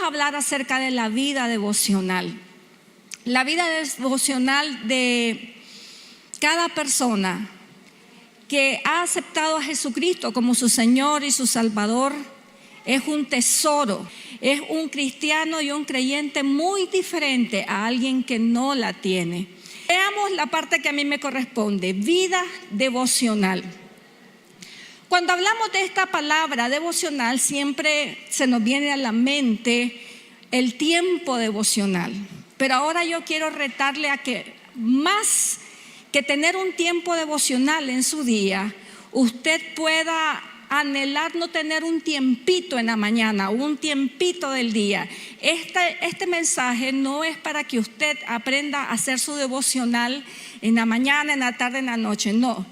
a hablar acerca de la vida devocional. La vida devocional de cada persona que ha aceptado a Jesucristo como su Señor y su Salvador es un tesoro. Es un cristiano y un creyente muy diferente a alguien que no la tiene. Veamos la parte que a mí me corresponde: vida devocional. Cuando hablamos de esta palabra devocional, siempre se nos viene a la mente el tiempo devocional. Pero ahora yo quiero retarle a que más que tener un tiempo devocional en su día, usted pueda anhelar no tener un tiempito en la mañana, un tiempito del día. Este mensaje no es para que usted aprenda a hacer su devocional en la mañana, en la tarde, en la noche. No,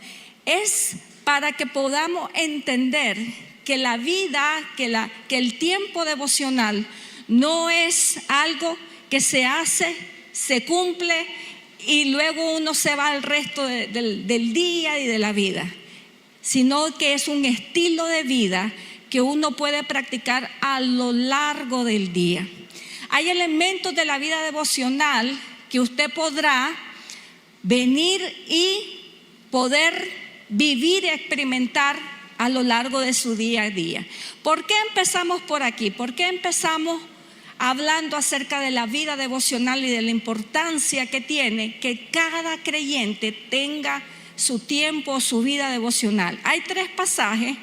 es para que podamos entender que la vida, que el tiempo devocional no es algo que se hace, se cumple y luego uno se va al resto del día y de la vida, sino que es un estilo de vida que uno puede practicar a lo largo del día. Hay elementos de la vida devocional que usted podrá venir y poder vivir y experimentar a lo largo de su día a día. ¿Por qué empezamos por aquí? ¿Por qué empezamos hablando acerca de la vida devocional y de la importancia que tiene que cada creyente tenga su tiempo, su vida devocional? Hay 3 pasajes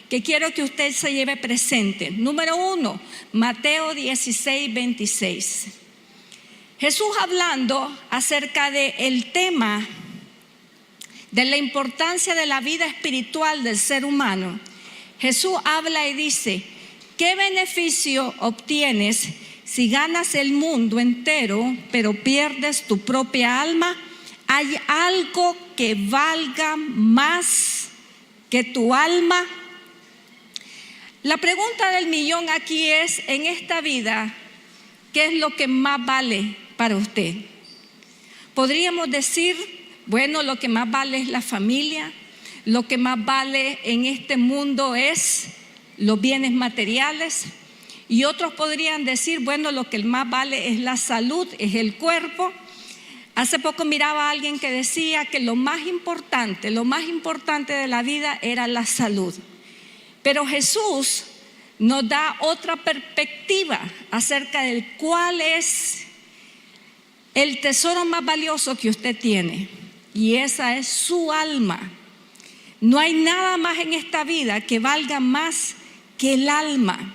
que quiero que usted se lleve presente. Número 1, Mateo 16, 26. Jesús hablando acerca del tema de la importancia de la vida espiritual del ser humano. Jesús habla y dice: ¿qué beneficio obtienes si ganas el mundo entero, pero pierdes tu propia alma? ¿Hay algo que valga más que tu alma? La pregunta del millón aquí es: en esta vida, ¿qué es lo que más vale para usted? Podríamos decir, bueno, lo que más vale es la familia, lo que más vale en este mundo es los bienes materiales. Y otros podrían decir, bueno, lo que más vale es la salud, es el cuerpo. Hace poco miraba a alguien que decía que lo más importante de la vida era la salud. Pero Jesús nos da otra perspectiva acerca de cuál es el tesoro más valioso que usted tiene. Y esa es su alma. No hay nada más en esta vida que valga más que el alma.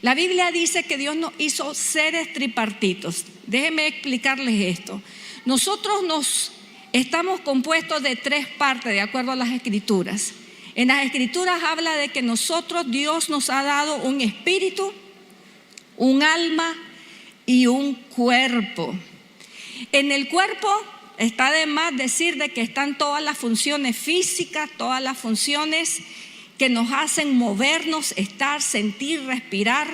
La Biblia dice que Dios nos hizo seres tripartitos. Déjenme explicarles esto. Nosotros estamos compuestos de 3 partes de acuerdo a las Escrituras. En las Escrituras habla de que Dios nos ha dado un espíritu, un alma y un cuerpo. En el cuerpo está de más decir de que están todas las funciones físicas, todas las funciones que nos hacen movernos, estar, sentir, respirar.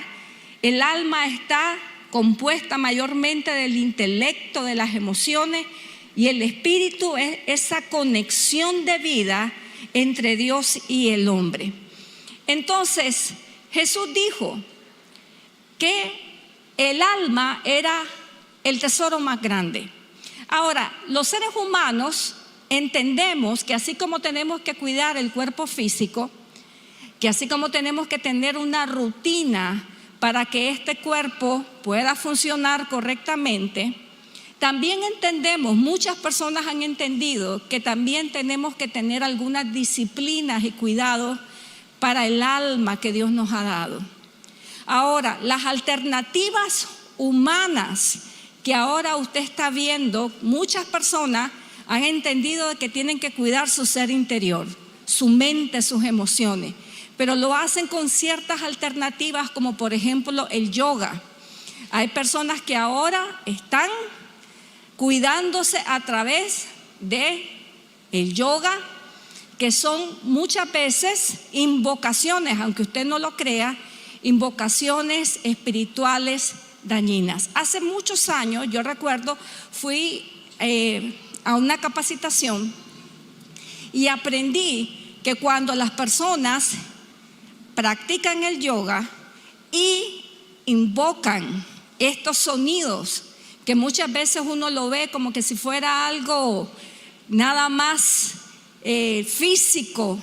El alma está compuesta mayormente del intelecto, de las emociones, y el espíritu es esa conexión de vida entre Dios y el hombre. Entonces, Jesús dijo que el alma era el tesoro más grande. Ahora, los seres humanos entendemos que así como tenemos que cuidar el cuerpo físico, que así como tenemos que tener una rutina para que este cuerpo pueda funcionar correctamente, también entendemos, muchas personas han entendido que también tenemos que tener algunas disciplinas y cuidados para el alma que Dios nos ha dado. Ahora, las alternativas humanas que ahora usted está viendo, muchas personas han entendido que tienen que cuidar su ser interior, su mente, sus emociones, pero lo hacen con ciertas alternativas como por ejemplo el yoga. Hay personas que ahora están cuidándose a través de el yoga, que son muchas veces invocaciones, aunque usted no lo crea, invocaciones espirituales dañinas. Hace muchos años, yo recuerdo, fui a una capacitación y aprendí que cuando las personas practican el yoga y invocan estos sonidos que muchas veces uno lo ve como que si fuera algo nada más físico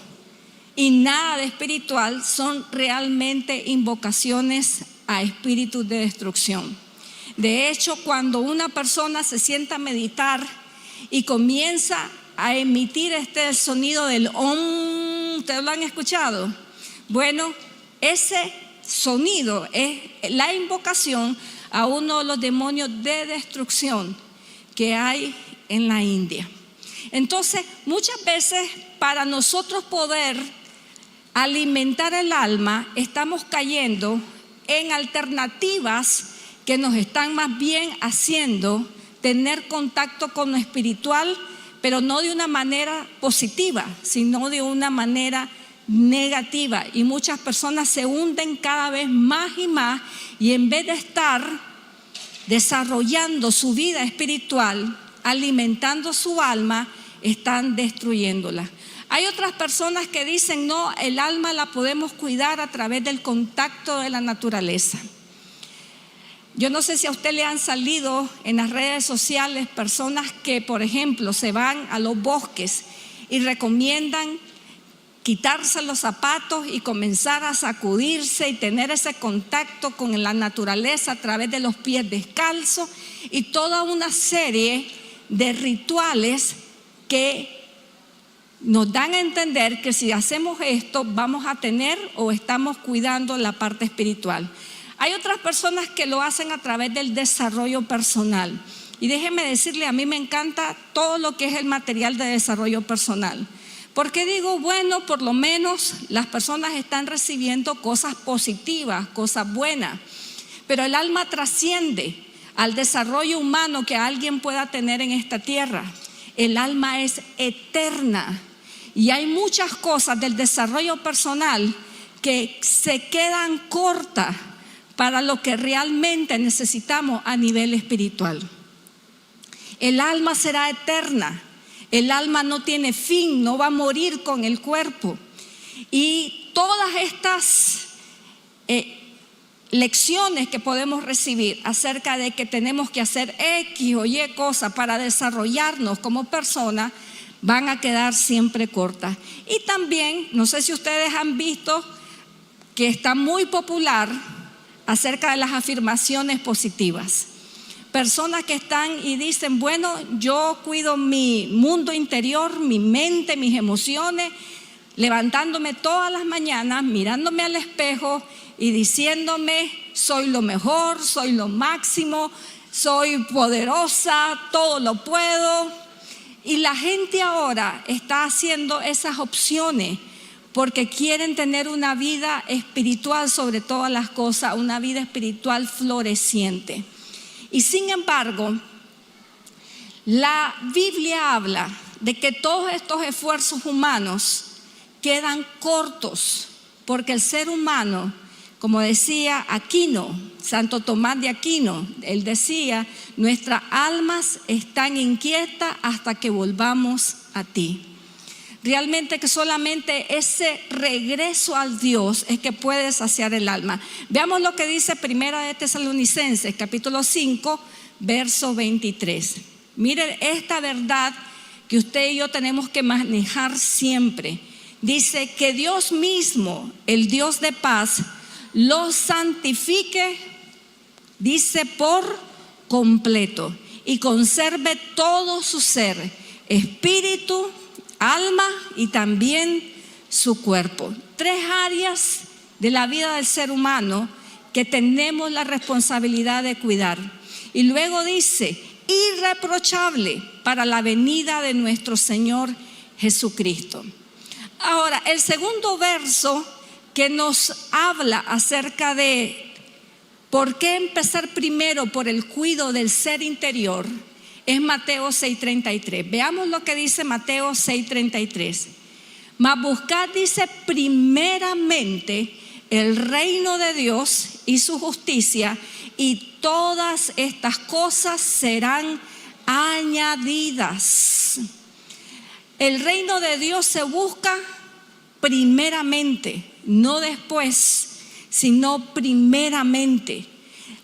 y nada de espiritual, son realmente invocaciones a espíritus de destrucción. De hecho, cuando una persona se sienta a meditar y comienza a emitir el sonido del Om, ¿ustedes lo han escuchado? Bueno, ese sonido es la invocación a uno de los demonios de destrucción que hay en la India. Entonces, muchas veces para nosotros poder alimentar el alma, estamos cayendo en alternativas que nos están más bien haciendo tener contacto con lo espiritual, pero no de una manera positiva, sino de una manera negativa. Y muchas personas se hunden cada vez más y más, y en vez de estar desarrollando su vida espiritual, alimentando su alma, están destruyéndola. Hay otras personas que dicen, no, el alma la podemos cuidar a través del contacto de la naturaleza. Yo no sé si a usted le han salido en las redes sociales personas que, por ejemplo, se van a los bosques y recomiendan quitarse los zapatos y comenzar a sacudirse y tener ese contacto con la naturaleza a través de los pies descalzos, y toda una serie de rituales que nos dan a entender que si hacemos esto vamos a tener o estamos cuidando la parte espiritual. Hay otras personas que lo hacen a través del desarrollo personal, y déjeme decirle, a mí me encanta todo lo que es el material de desarrollo personal, porque digo, bueno, por lo menos las personas están recibiendo cosas positivas, cosas buenas, pero el alma trasciende al desarrollo humano que alguien pueda tener en esta tierra. El alma es eterna, y hay muchas cosas del desarrollo personal que se quedan cortas para lo que realmente necesitamos a nivel espiritual. El alma será eterna, el alma no tiene fin, no va a morir con el cuerpo. Y todas estas lecciones que podemos recibir acerca de que tenemos que hacer X o Y cosas para desarrollarnos como personas van a quedar siempre cortas. Y también, no sé si ustedes han visto que está muy popular acerca de las afirmaciones positivas. Personas que están y dicen, bueno, yo cuido mi mundo interior, mi mente, mis emociones, levantándome todas las mañanas, mirándome al espejo y diciéndome, soy lo mejor, soy lo máximo, soy poderosa, todo lo puedo. Y la gente ahora está haciendo esas opciones porque quieren tener una vida espiritual sobre todas las cosas, una vida espiritual floreciente. Y sin embargo, la Biblia habla de que todos estos esfuerzos humanos quedan cortos, porque el ser humano, como decía Aquino, Santo Tomás de Aquino, él decía, nuestras almas están inquietas hasta que volvamos a ti. Realmente que solamente ese regreso al Dios es que puede saciar el alma. Veamos lo que dice Primera de Tesalonicenses, capítulo 5, verso 23. Miren esta verdad que usted y yo tenemos que manejar siempre. Dice que Dios mismo, el Dios de paz, los santifique, dice, por completo, y conserve todo su ser, espíritu, alma y también su cuerpo. 3 áreas de la vida del ser humano que tenemos la responsabilidad de cuidar. Y luego dice, irreprochable para la venida de nuestro Señor Jesucristo. Ahora, el segundo verso que nos habla acerca de por qué empezar primero por el cuidado del ser interior es Mateo 6:33. Veamos lo que dice Mateo 6:33. Mas buscad, dice, primeramente el reino de Dios y su justicia, y todas estas cosas serán añadidas. El reino de Dios se busca primeramente, no después, sino primeramente.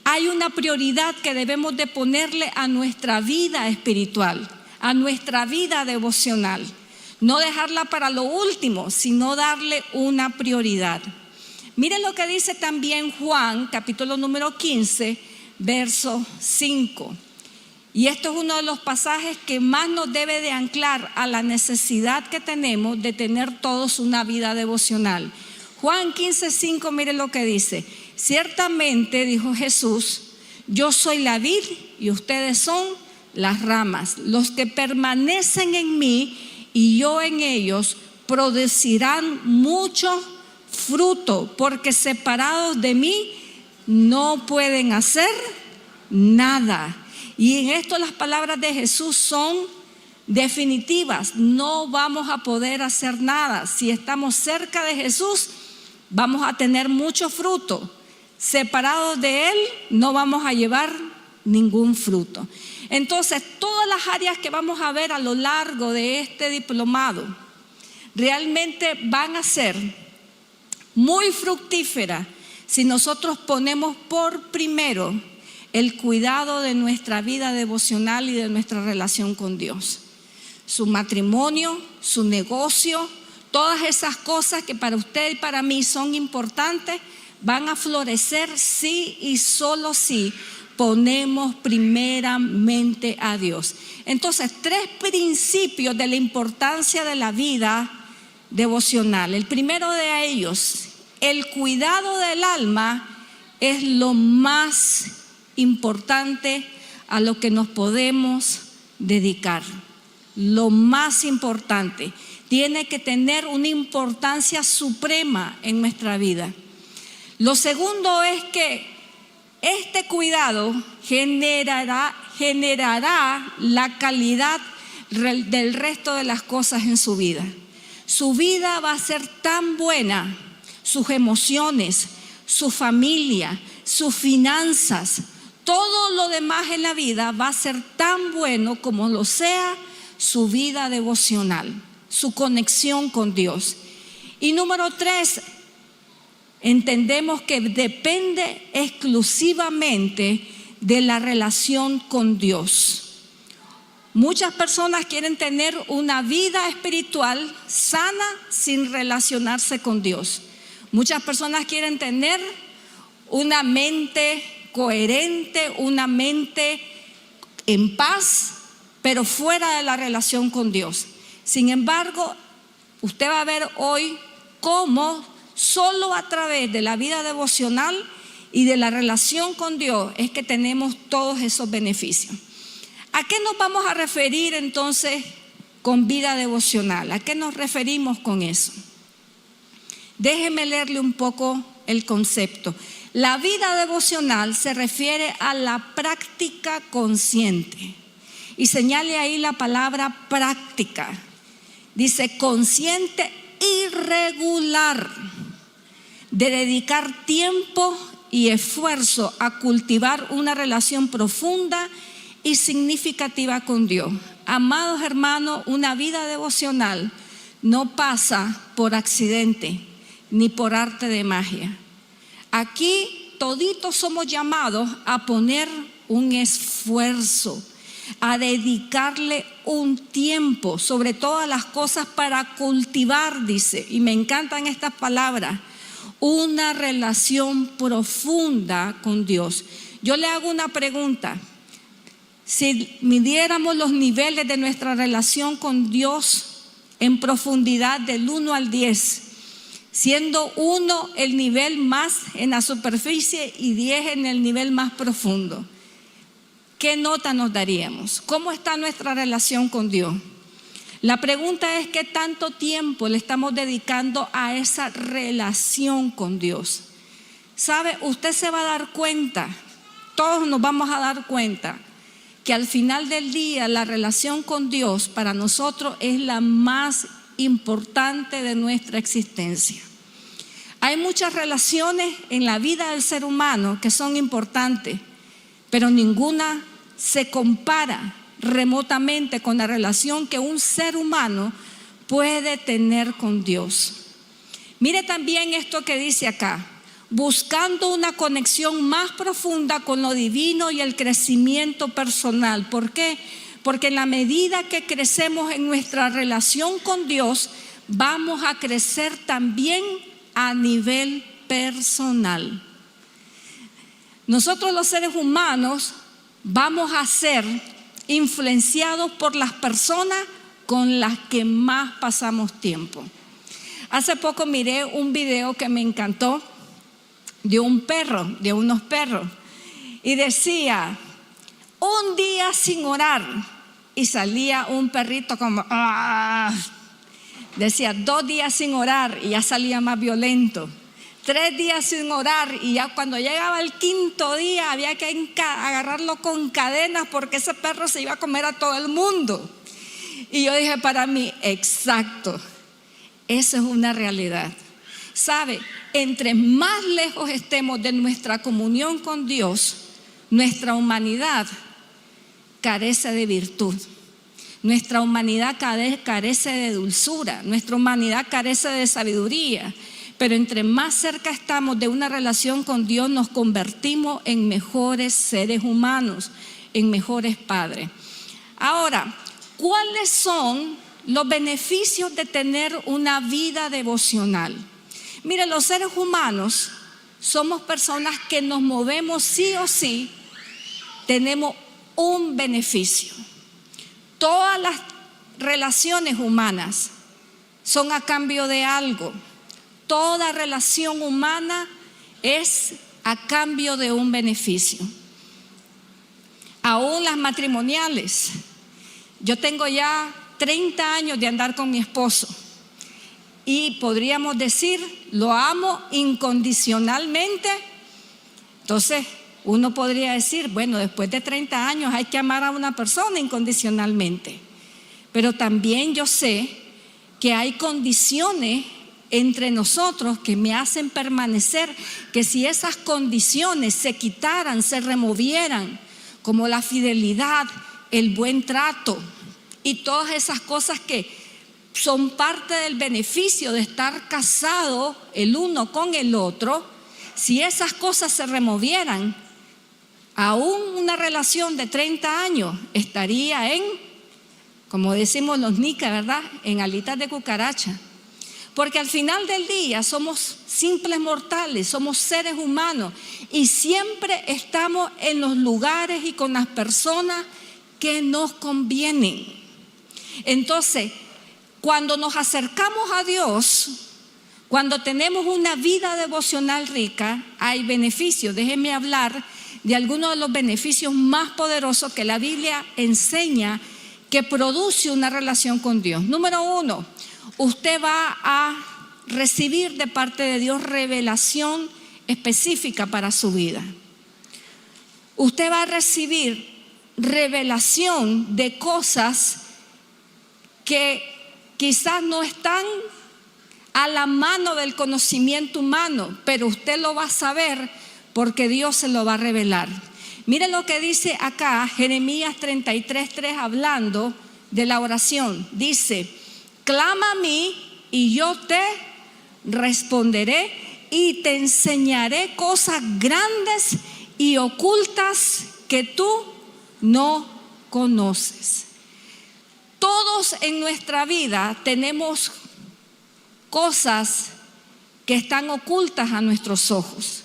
hay una prioridad que debemos de ponerle a nuestra vida espiritual, a nuestra vida devocional. No dejarla para lo último, sino darle una prioridad. Miren lo que dice también Juan, capítulo número 15, verso 5. Y esto es uno de los pasajes que más nos debe de anclar a la necesidad que tenemos de tener todos una vida devocional. Juan 15, 5, miren lo que dice. Ciertamente, dijo Jesús, yo soy la vid y ustedes son las ramas. Los que permanecen en mí y yo en ellos producirán mucho fruto, porque separados de mí no pueden hacer nada. Y en esto las palabras de Jesús son definitivas. No vamos a poder hacer nada. Si estamos cerca de Jesús, vamos a tener mucho fruto. Separados de Él, no vamos a llevar ningún fruto. Entonces, todas las áreas que vamos a ver a lo largo de este diplomado realmente van a ser muy fructíferas si nosotros ponemos por primero el cuidado de nuestra vida devocional y de nuestra relación con Dios. Su matrimonio, su negocio, todas esas cosas que para usted y para mí son importantes, van a florecer sí y solo si ponemos primeramente a Dios. Entonces, 3 principios de la importancia de la vida devocional. El primero de ellos, el cuidado del alma es lo más importante a lo que nos podemos dedicar. Lo más importante. Tiene que tener una importancia suprema en nuestra vida. Lo segundo es que este cuidado generará la calidad del resto de las cosas en su vida. Su vida va a ser tan buena, sus emociones, su familia, sus finanzas, todo lo demás en la vida va a ser tan bueno como lo sea su vida devocional, su conexión con Dios. Y número 3, entendemos que depende exclusivamente de la relación con Dios. Muchas personas quieren tener una vida espiritual sana sin relacionarse con Dios. Muchas personas quieren tener una mente coherente, una mente en paz, pero fuera de la relación con Dios. Sin embargo, usted va a ver hoy cómo solo a través de la vida devocional y de la relación con Dios es que tenemos todos esos beneficios. ¿A qué nos vamos a referir entonces con vida devocional? ¿A qué nos referimos con eso? Déjeme leerle un poco el concepto. La vida devocional se refiere a la práctica consciente. Y señale ahí la palabra práctica. Dice consciente y regular de dedicar tiempo y esfuerzo a cultivar una relación profunda y significativa con Dios. Amados hermanos, una vida devocional no pasa por accidente ni por arte de magia. Aquí toditos somos llamados a poner un esfuerzo, a dedicarle un tiempo sobre todas las cosas para cultivar, dice, y me encantan estas palabras, una relación profunda con Dios. Yo le hago una pregunta. Si midiéramos los niveles de nuestra relación con Dios en profundidad del 1 al 10, siendo 1 el nivel más en la superficie y 10 en el nivel más profundo, ¿qué nota nos daríamos? ¿Cómo está nuestra relación con Dios? La pregunta es: ¿qué tanto tiempo le estamos dedicando a esa relación con Dios? ¿Sabe? Usted se va a dar cuenta, todos nos vamos a dar cuenta, que al final del día la relación con Dios para nosotros es la más importante de nuestra existencia. Hay muchas relaciones en la vida del ser humano que son importantes, pero ninguna se compara remotamente con la relación que un ser humano puede tener con Dios. Mire también esto que dice acá: buscando una conexión más profunda con lo divino y el crecimiento personal. ¿Por qué? Porque en la medida que crecemos en nuestra relación con Dios, vamos a crecer también a nivel personal. Nosotros los seres humanos vamos a ser influenciados por las personas con las que más pasamos tiempo. Hace poco miré un video que me encantó de unos perros, y decía: un día sin orar, y salía un perrito como ¡ah! Decía 2 días sin orar y ya salía más violento. 3 días sin orar y ya cuando llegaba el 5.º día había que agarrarlo con cadenas porque ese perro se iba a comer a todo el mundo. Y yo dije para mí, exacto, eso es una realidad. ¿Sabe? Entre más lejos estemos de nuestra comunión con Dios, nuestra humanidad carece de virtud. Nuestra humanidad carece de dulzura, nuestra humanidad carece de sabiduría. Pero entre más cerca estamos de una relación con Dios, nos convertimos en mejores seres humanos, en mejores padres. Ahora, ¿cuáles son los beneficios de tener una vida devocional? Mire, los seres humanos somos personas que nos movemos sí o sí, tenemos un beneficio. Todas las relaciones humanas son a cambio de algo. Toda relación humana es a cambio de un beneficio. Aún las matrimoniales. Yo tengo ya 30 años de andar con mi esposo y podríamos decir, lo amo incondicionalmente. Entonces, uno podría decir, bueno, después de 30 años hay que amar a una persona incondicionalmente. Pero también yo sé que hay condiciones entre nosotros que me hacen permanecer, que si esas condiciones se quitaran, se removieran, como la fidelidad, el buen trato y todas esas cosas que son parte del beneficio de estar casado el uno con el otro, si esas cosas se removieran, aún una relación de 30 años estaría en, como decimos los nicas, ¿verdad?, en alitas de cucaracha. Porque al final del día somos simples mortales, somos seres humanos y siempre estamos en los lugares y con las personas que nos convienen. Entonces, cuando nos acercamos a Dios, cuando tenemos una vida devocional rica, hay beneficios. Déjenme hablar de algunos de los beneficios más poderosos que la Biblia enseña que produce una relación con Dios. Número 1, usted va a recibir de parte de Dios revelación específica para su vida. Usted va a recibir revelación de cosas que quizás no están a la mano del conocimiento humano, pero usted lo va a saber porque Dios se lo va a revelar. Miren lo que dice acá Jeremías 33:3, hablando de la oración. Dice: clama a mí y yo te responderé y te enseñaré cosas grandes y ocultas que tú no conoces. Todos en nuestra vida tenemos cosas que están ocultas a nuestros ojos.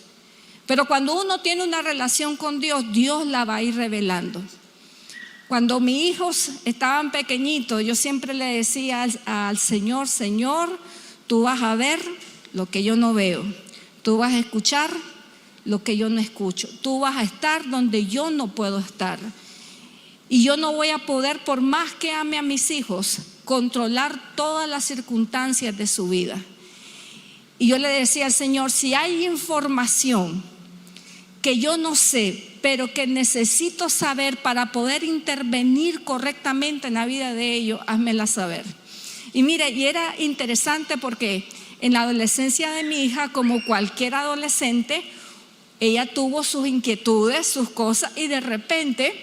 Pero cuando uno tiene una relación con Dios, Dios la va a ir revelando. Cuando mis hijos estaban pequeñitos, yo siempre le decía al Señor: Señor, tú vas a ver lo que yo no veo, tú vas a escuchar lo que yo no escucho, tú vas a estar donde yo no puedo estar. Y yo no voy a poder, por más que ame a mis hijos, controlar todas las circunstancias de su vida. Y yo le decía al Señor: si hay información que yo no sé, pero que necesito saber para poder intervenir correctamente en la vida de ellos, házmela saber. Y mire, y era interesante porque en la adolescencia de mi hija, como cualquier adolescente, ella tuvo sus inquietudes, sus cosas, y de repente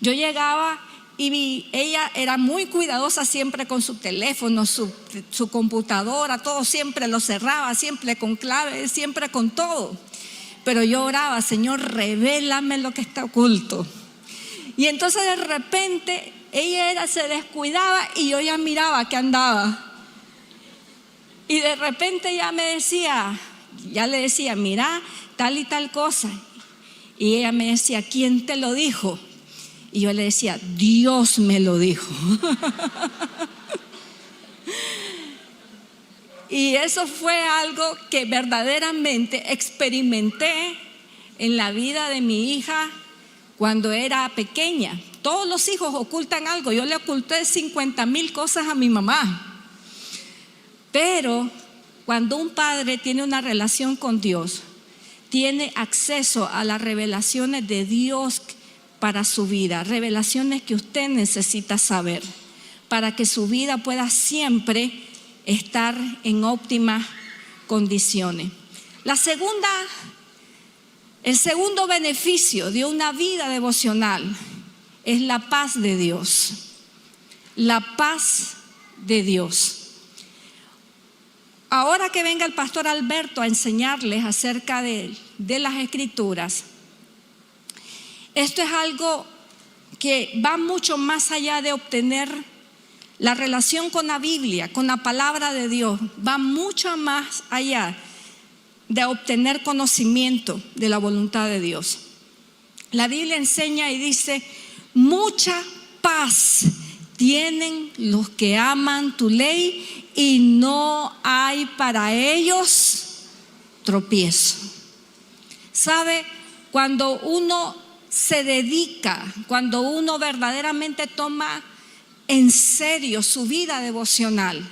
yo llegaba y ella era muy cuidadosa siempre con su teléfono, su computadora, todo siempre lo cerraba, siempre con clave, siempre con todo. Pero yo oraba: Señor, revélame lo que está oculto. Y entonces de repente ella se descuidaba y yo ya miraba que andaba. Y de repente ella me decía, ya le decía: mira, tal y tal cosa. Y ella me decía: ¿quién te lo dijo? Y yo le decía: Dios me lo dijo. Y eso fue algo que verdaderamente experimenté en la vida de mi hija cuando era pequeña. Todos los hijos ocultan algo. Yo le oculté 50,000 cosas a mi mamá. Pero cuando un padre tiene una relación con Dios, tiene acceso a las revelaciones de Dios para su vida, revelaciones que usted necesita saber para que su vida pueda siempre estar en óptimas condiciones. El segundo beneficio de una vida devocional es la paz de Dios. La paz de Dios. Ahora que venga el pastor Alberto a enseñarles acerca de las Escrituras, esto es algo que va mucho más allá de obtener la relación con la Biblia, con la palabra de Dios. Va mucho más allá de obtener conocimiento de la voluntad de Dios. La Biblia enseña y dice: mucha paz tienen los que aman tu ley y no hay para ellos tropiezo. ¿Sabe? Cuando uno se dedica, cuando uno verdaderamente toma en serio su vida devocional,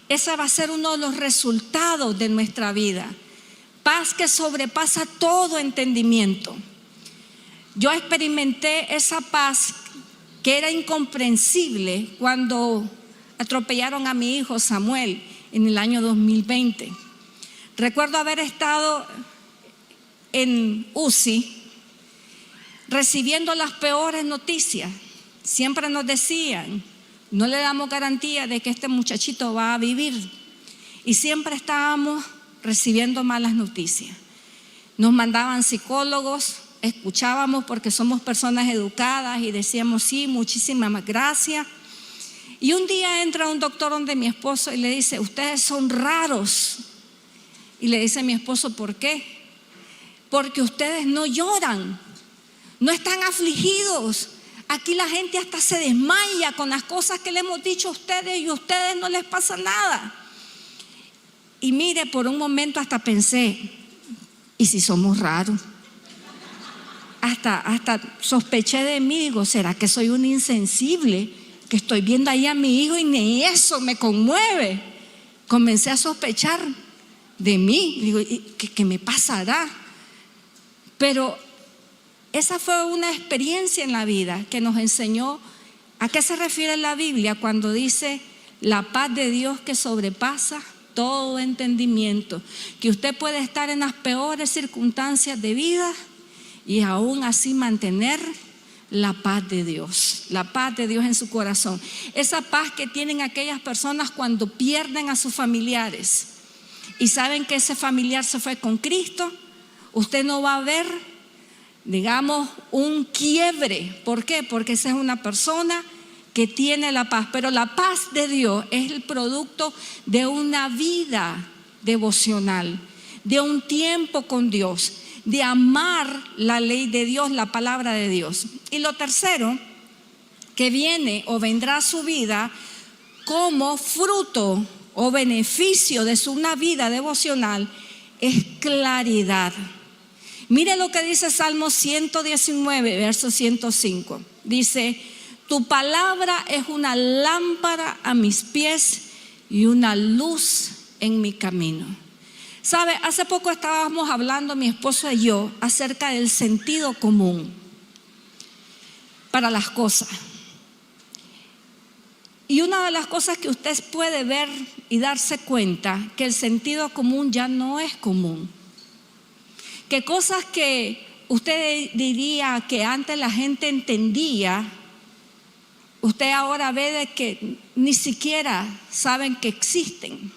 ese va a ser uno de los resultados de nuestra vida. Paz que sobrepasa todo entendimiento. Yo experimenté esa paz que era incomprensible cuando atropellaron a mi hijo Samuel en el año 2020. Recuerdo haber estado en UCI recibiendo las peores noticias. Siempre nos decían: no le damos garantía de que este muchachito va a vivir. Y siempre estábamos recibiendo malas noticias. Nos mandaban psicólogos, escuchábamos porque somos personas educadas y decíamos: sí, muchísimas gracias. Y un día entra un doctor donde mi esposo y le dice: ustedes son raros. Y le dice a mi esposo: ¿por qué? Porque ustedes no lloran, no están afligidos. Aquí la gente hasta se desmaya con las cosas que le hemos dicho a ustedes y a ustedes no les pasa nada. Y mire, por un momento hasta pensé: ¿y si somos raros? Hasta sospeché de mí. Digo: ¿será que soy un insensible? Que estoy viendo ahí a mi hijo y ni eso me conmueve. Comencé a sospechar de mí. Digo: ¿qué me pasará? Pero esa fue una experiencia en la vida que nos enseñó a qué se refiere la Biblia cuando dice: la paz de Dios que sobrepasa todo entendimiento. Que usted puede estar en las peores circunstancias de vida y aún así mantener la paz de Dios en su corazón. Esa paz que tienen aquellas personas cuando pierden a sus familiares y saben que ese familiar se fue con Cristo. Usted no va a ver, digamos, un quiebre. ¿Por qué? Porque esa es una persona que tiene la paz. Pero la paz de Dios es el producto de una vida devocional, de un tiempo con Dios, de amar la ley de Dios, la palabra de Dios. Y lo tercero que viene o vendrá a su vida como fruto o beneficio de una vida devocional es claridad. Mire lo que dice Salmo 119, verso 105. Dice: tu palabra es una lámpara a mis pies y una luz en mi camino. ¿Sabe? Hace poco estábamos hablando mi esposo y yo acerca del sentido común para las cosas. Y una de las cosas que usted puede ver y darse cuenta, que el sentido común ya no es común. Que cosas que usted diría que antes la gente entendía, usted ahora ve de que ni siquiera saben que existen.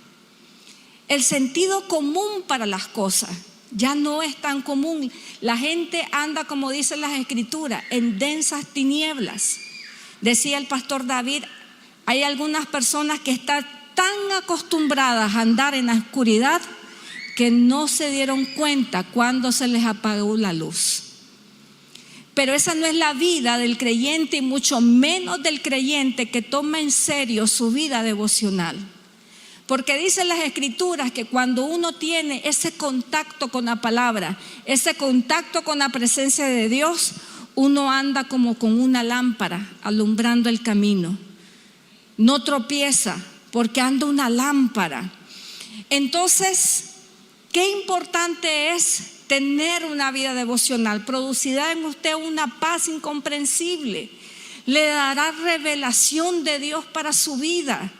El sentido común para las cosas ya no es tan común. La gente anda, como dicen las escrituras, en densas tinieblas. Decía el pastor David, hay algunas personas que están tan acostumbradas a andar en la oscuridad que no se dieron cuenta cuando se les apagó la luz. Pero esa no es la vida del creyente, y mucho menos del creyente que toma en serio su vida devocional. Porque dicen las escrituras que cuando uno tiene ese contacto con la palabra, ese contacto con la presencia de Dios, uno anda como con una lámpara alumbrando el camino. No tropieza porque anda una lámpara. Entonces, qué importante es tener una vida devocional. Producirá en usted una paz incomprensible. Le dará revelación de Dios para su vida.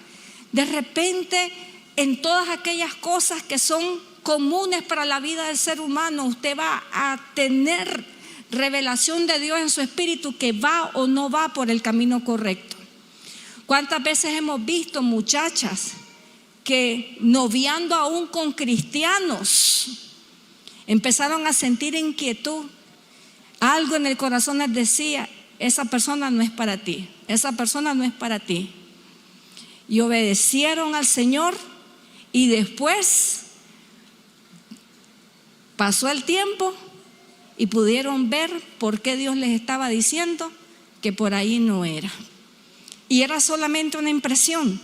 De repente, en todas aquellas cosas que son comunes para la vida del ser humano, usted va a tener revelación de Dios en su espíritu que va o no va por el camino correcto. ¿Cuántas veces hemos visto muchachas que, noviando aún con cristianos, empezaron a sentir inquietud? Algo en el corazón les decía, esa persona no es para ti, esa persona no es para ti. Y obedecieron al Señor, y después pasó el tiempo y pudieron ver por qué Dios les estaba diciendo que por ahí no era. Y era solamente una impresión.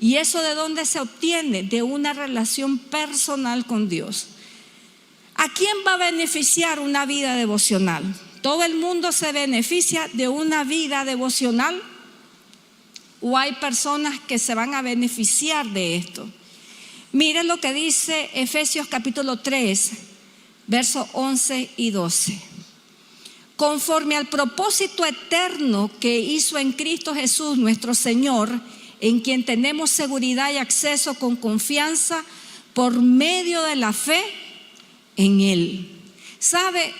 ¿Y eso de dónde se obtiene? De una relación personal con Dios. ¿A quién va a beneficiar una vida devocional? ¿Todo el mundo se beneficia de una vida devocional? ¿O hay personas que se van a beneficiar de esto? Miren lo que dice Efesios capítulo 3, versos 11 y 12. Conforme al propósito eterno que hizo en Cristo Jesús nuestro Señor, en quien tenemos seguridad y acceso con confianza por medio de la fe en Él. ¿Sabe?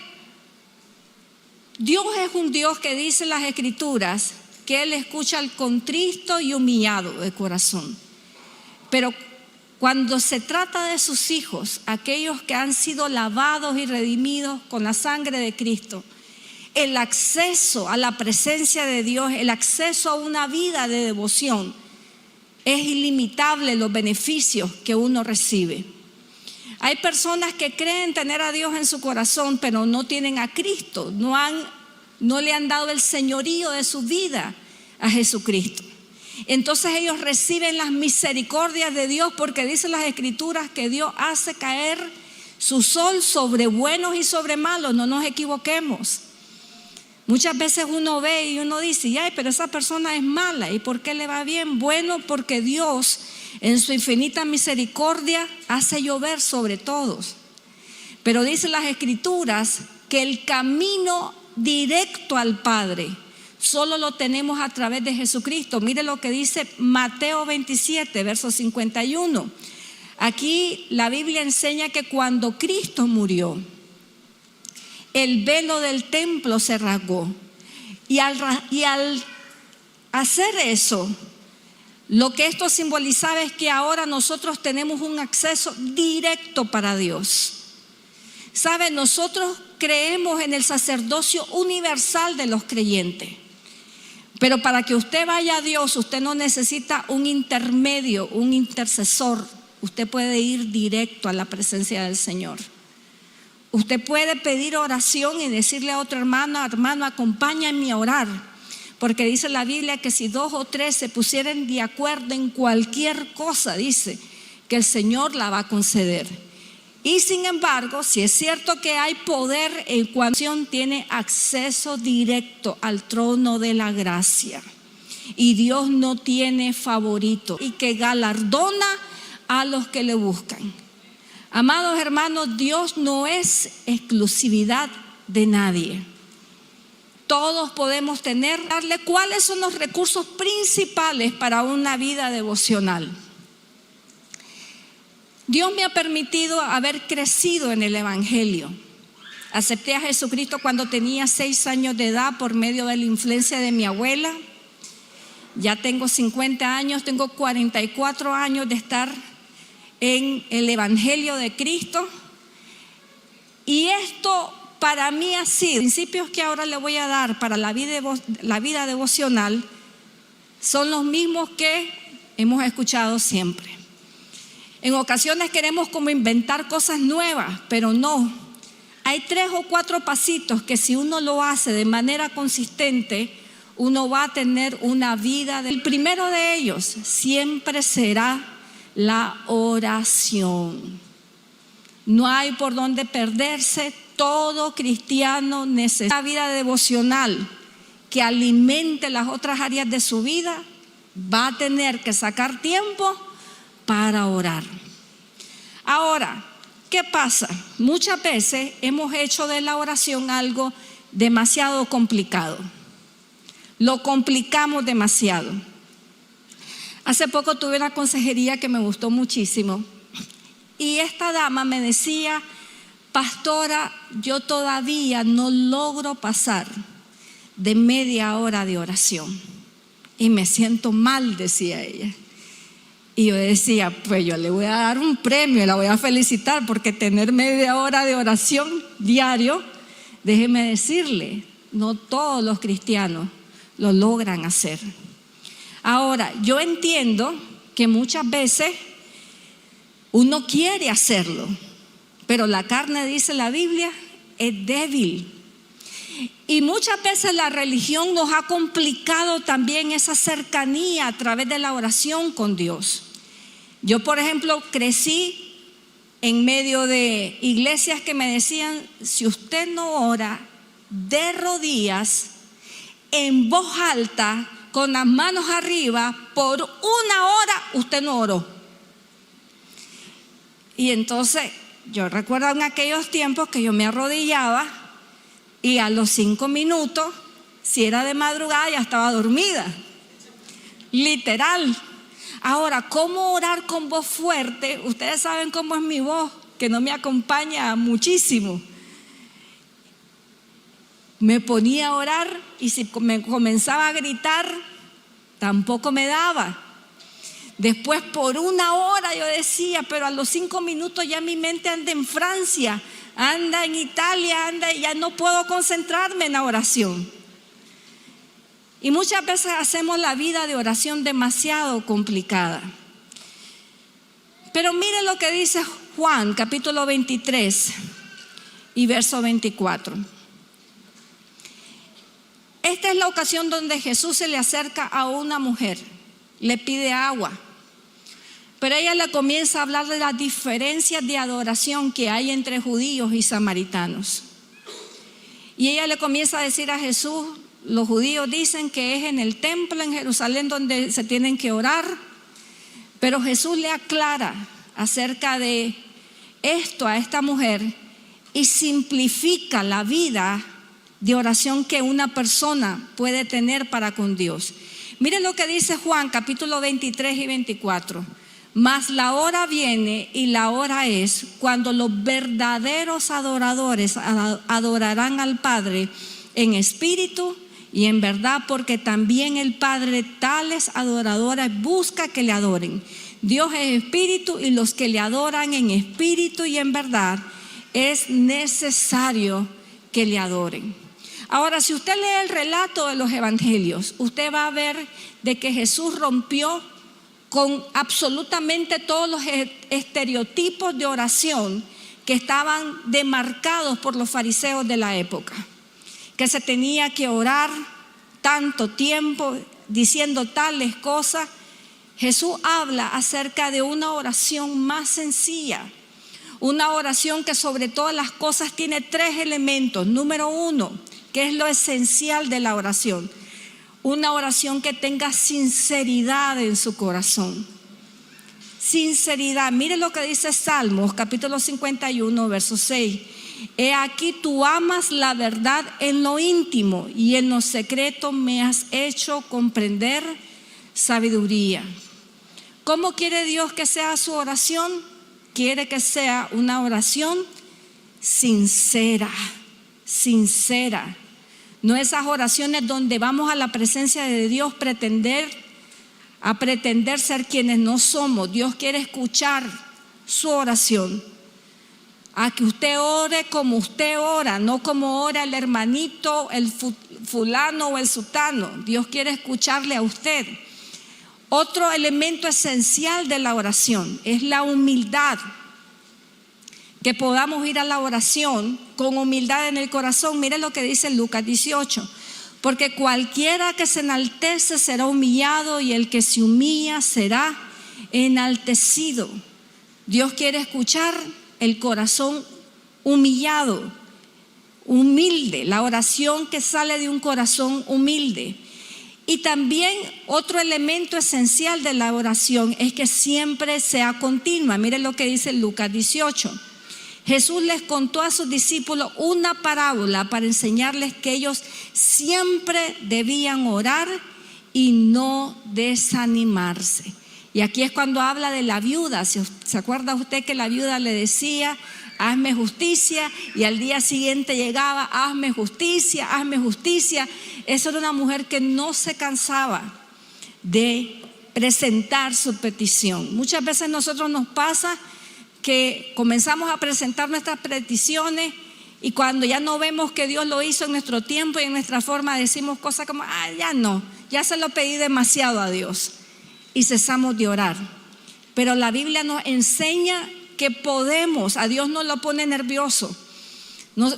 Dios es un Dios que dice en las escrituras que Él escucha al contristo y humillado de corazón. Pero cuando se trata de sus hijos, aquellos que han sido lavados y redimidos con la sangre de Cristo, el acceso a la presencia de Dios, el acceso a una vida de devoción, es ilimitable los beneficios que uno recibe. Hay personas que creen tener a Dios en su corazón, pero no tienen a Cristo, no le han dado el señorío de su vida a Jesucristo. Entonces ellos reciben las misericordias de Dios, porque dicen las escrituras que Dios hace caer su sol sobre buenos y sobre malos. No nos equivoquemos. Muchas veces uno ve y uno dice, ay, pero esa persona es mala, ¿y por qué le va bien? Bueno, porque Dios en su infinita misericordia hace llover sobre todos. Pero dicen las escrituras que el camino directo al Padre solo lo tenemos a través de Jesucristo. Mire lo que dice Mateo 27, verso 51. Aquí la Biblia enseña que cuando Cristo murió, el velo del templo se rasgó. Y al hacer eso, lo que esto simbolizaba es que ahora nosotros tenemos un acceso directo para Dios. ¿Sabe? Nosotros creemos en el sacerdocio universal de los creyentes. Pero para que usted vaya a Dios, usted no necesita un intermedio, un intercesor. Usted puede ir directo a la presencia del Señor. Usted puede pedir oración y decirle a otro hermano, hermano, acompáñame a orar. Porque dice la Biblia que si 2 o 3 se pusieran de acuerdo en cualquier cosa, dice que el Señor la va a conceder. Y sin embargo, si es cierto que hay poder en cuando tiene acceso directo al trono de la gracia. Y Dios no tiene favorito y que galardona a los que le buscan. Amados hermanos, Dios no es exclusividad de nadie. Todos podemos darle cuáles son los recursos principales para una vida devocional. Dios me ha permitido haber crecido en el Evangelio. Acepté a Jesucristo cuando tenía 6 años de edad por medio de la influencia de mi abuela. Ya tengo 50 años, tengo 44 años de estar en el Evangelio de Cristo. Y esto para mí ha sido, principios que ahora le voy a dar para la vida devocional son los mismos que hemos escuchado siempre. En ocasiones queremos como inventar cosas nuevas, pero no. Hay 3 o 4 pasitos que si uno lo hace de manera consistente, uno va a tener una vida. El primero de ellos siempre será la oración. No hay por dónde perderse. Todo cristiano necesita una vida devocional que alimente las otras áreas de su vida. Va a tener que sacar tiempo para orar. Ahora, ¿qué pasa? Muchas veces hemos hecho de la oración algo demasiado complicado. Lo complicamos demasiado. Hace poco tuve una consejería que me gustó muchísimo y esta dama me decía: pastora, yo todavía no logro pasar de media hora de oración y me siento mal, decía ella. Y yo decía, pues yo le voy a dar un premio, la voy a felicitar, porque tener media hora de oración diario, déjeme decirle, no todos los cristianos lo logran hacer. Ahora, yo entiendo que muchas veces uno quiere hacerlo, pero la carne, dice la Biblia, es débil. Y muchas veces la religión nos ha complicado también esa cercanía a través de la oración con Dios. Yo, por ejemplo, crecí en medio de iglesias que me decían: si usted no ora de rodillas, en voz alta, con las manos arriba, por 1 hora, usted no oró. Y entonces yo recuerdo en aquellos tiempos que yo me arrodillaba y a los 5 minutos, si era de madrugada, ya estaba dormida, literal. Ahora, ¿cómo orar con voz fuerte? Ustedes saben cómo es mi voz, que no me acompaña muchísimo. Me ponía a orar y si me comenzaba a gritar, tampoco me daba. Después por 1 hora yo decía, pero a los 5 minutos ya mi mente anda en Francia, anda en Italia, anda y ya no puedo concentrarme en la oración. Y muchas veces hacemos la vida de oración demasiado complicada. Pero mire lo que dice Juan, capítulo 23 y verso 24. Esta es la ocasión donde Jesús se le acerca a una mujer, le pide agua. Pero ella le comienza a hablar de las diferencias de adoración que hay entre judíos y samaritanos. Y ella le comienza a decir a Jesús: los judíos dicen que es en el templo en Jerusalén donde se tienen que orar, pero Jesús le aclara acerca de esto a esta mujer y simplifica la vida de oración que una persona puede tener para con Dios. Miren lo que dice Juan capítulo 23 y 24. Mas la hora viene y la hora es cuando los verdaderos adoradores adorarán al Padre en espíritu y en verdad, porque también el Padre tales adoradores busca que le adoren. Dios es espíritu y los que le adoran en espíritu y en verdad es necesario que le adoren. Ahora, si usted lee el relato de los evangelios, usted va a ver de que Jesús rompió con absolutamente todos los estereotipos de oración que estaban demarcados por los fariseos de la época. Que se tenía que orar tanto tiempo diciendo tales cosas. Jesús habla acerca de una oración más sencilla, una oración que sobre todas las cosas tiene 3 elementos. Número 1, que es lo esencial de la oración: una oración que tenga sinceridad en su corazón. Sinceridad. Mire lo que dice Salmos capítulo 51 verso 6. He aquí tú amas la verdad en lo íntimo y en lo secreto me has hecho comprender sabiduría. ¿Cómo quiere Dios que sea su oración? Quiere que sea una oración sincera, sincera. No esas oraciones donde vamos a la presencia de Dios pretender a pretender ser quienes no somos. Dios quiere escuchar su oración, a que usted ore como usted ora, no como ora el hermanito, el fulano o el sutano. Dios quiere escucharle a usted. Otro elemento esencial de la oración es la humildad. Que podamos ir a la oración con humildad en el corazón. Mire lo que dice Lucas 18. Porque cualquiera que se enaltece será humillado, y el que se humilla será enaltecido. Dios quiere escuchar el corazón humillado, humilde, la oración que sale de un corazón humilde. Y también otro elemento esencial de la oración es que siempre sea continua. Mire lo que dice Lucas 18. Jesús les contó a sus discípulos una parábola para enseñarles que ellos siempre debían orar y no desanimarse. Y aquí es cuando habla de la viuda. ¿Se acuerda usted que la viuda le decía: hazme justicia? Y al día siguiente llegaba: hazme justicia, hazme justicia. Esa era una mujer que no se cansaba de presentar su petición. Muchas veces a nosotros nos pasa que comenzamos a presentar nuestras peticiones, y cuando ya no vemos que Dios lo hizo en nuestro tiempo y en nuestra forma, decimos cosas como: ya no, ya se lo pedí demasiado a Dios, y cesamos de orar. Pero la Biblia nos enseña que podemos, a Dios no lo pone nervioso.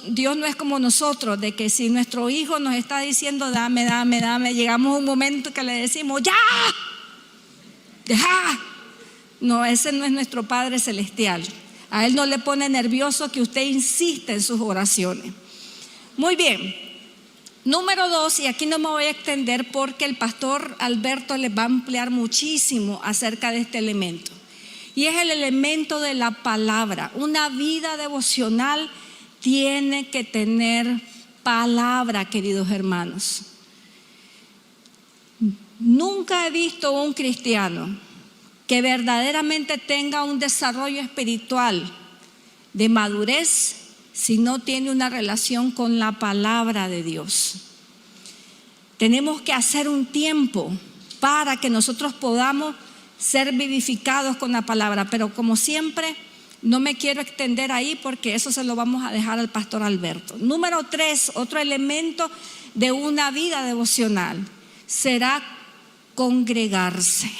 Dios no es como nosotros, de que si nuestro hijo nos está diciendo dame, dame, dame, llegamos a un momento que le decimos ya, deja. No, ese no es nuestro Padre Celestial. A Él no le pone nervioso que usted insista en sus oraciones. Muy bien. Número 2, y aquí no me voy a extender porque el pastor Alberto les va a ampliar muchísimo acerca de este elemento. Y es el elemento de la palabra. Una vida devocional tiene que tener palabra, queridos hermanos. Nunca he visto un cristiano que verdaderamente tenga un desarrollo espiritual de madurez si no tiene una relación con la palabra de Dios. Tenemos que hacer un tiempo para que nosotros podamos ser vivificados con la palabra, pero como siempre no me quiero extender ahí porque eso se lo vamos a dejar al pastor Alberto. Número 3, otro elemento de una vida devocional será congregarse.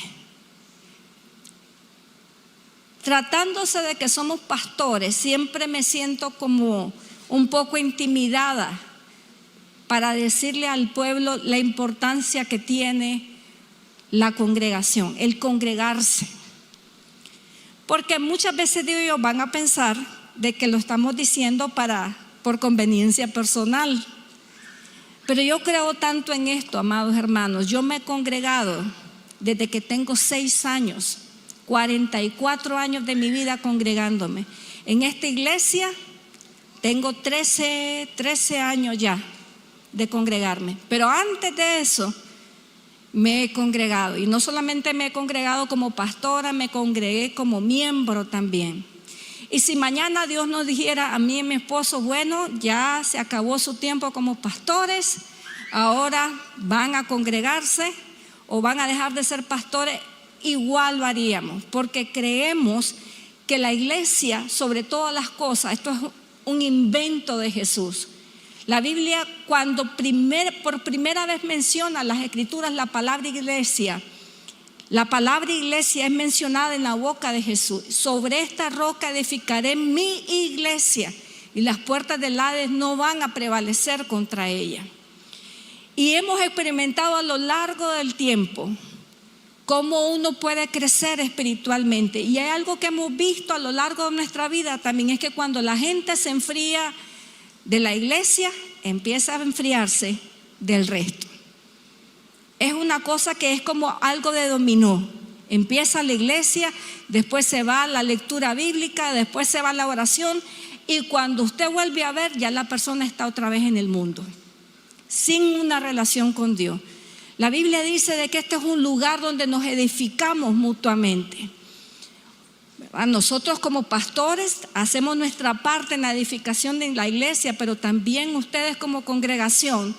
Tratándose de que somos pastores, siempre me siento como un poco intimidada para decirle al pueblo la importancia que tiene la congregación, el congregarse. Porque muchas veces, digo yo, van a pensar de que lo estamos diciendo por conveniencia personal. Pero yo creo tanto en esto, amados hermanos. Yo me he congregado desde que tengo 6 años. 44 años de mi vida congregándome. En esta iglesia tengo 13 años ya de congregarme. Pero antes de eso me he congregado. Y no solamente me he congregado como pastora, me congregué como miembro también. Y si mañana Dios nos dijera a mí y a mi esposo: bueno, ya se acabó su tiempo como pastores, ahora van a congregarse o van a dejar de ser pastores, igual lo haríamos, porque creemos que la iglesia, sobre todas las cosas, esto es un invento de Jesús. La Biblia, cuando por primera vez menciona en las Escrituras la palabra iglesia es mencionada en la boca de Jesús. Sobre esta roca edificaré mi iglesia, y las puertas del Hades no van a prevalecer contra ella. Y hemos experimentado a lo largo del tiempo cómo uno puede crecer espiritualmente. Y hay algo que hemos visto a lo largo de nuestra vida también, es que cuando la gente se enfría de la iglesia, empieza a enfriarse del resto. Es una cosa que es como algo de dominó. Empieza la iglesia, después se va la lectura bíblica, después se va la oración, y cuando usted vuelve a ver, ya la persona está otra vez en el mundo, sin una relación con Dios. La Biblia dice de que este es un lugar donde nos edificamos mutuamente. Nosotros como pastores hacemos nuestra parte en la edificación de la iglesia, pero también ustedes como congregación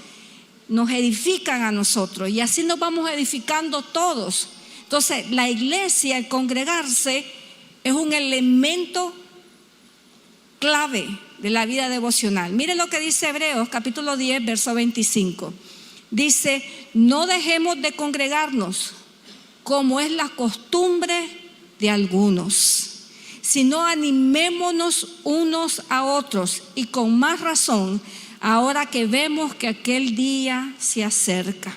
nos edifican a nosotros, y así nos vamos edificando todos. Entonces, la iglesia, el congregarse, es un elemento clave de la vida devocional. Mire lo que dice Hebreos capítulo 10, verso 25. Dice: no dejemos de congregarnos como es la costumbre de algunos, sino animémonos unos a otros, y con más razón ahora que vemos que aquel día se acerca.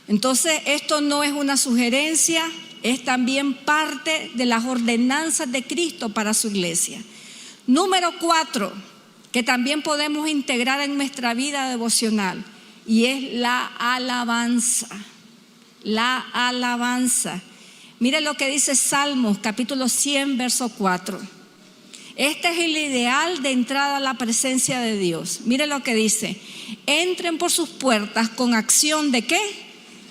Entonces, esto no es una sugerencia, es también parte de las ordenanzas de Cristo para su iglesia. Número 4, que también podemos integrar en nuestra vida devocional, y es la alabanza. La alabanza. Mire lo que dice Salmos capítulo 100, verso 4. Este es el ideal de entrada a la presencia de Dios. Mire lo que dice: entren por sus puertas con acción de ¿qué?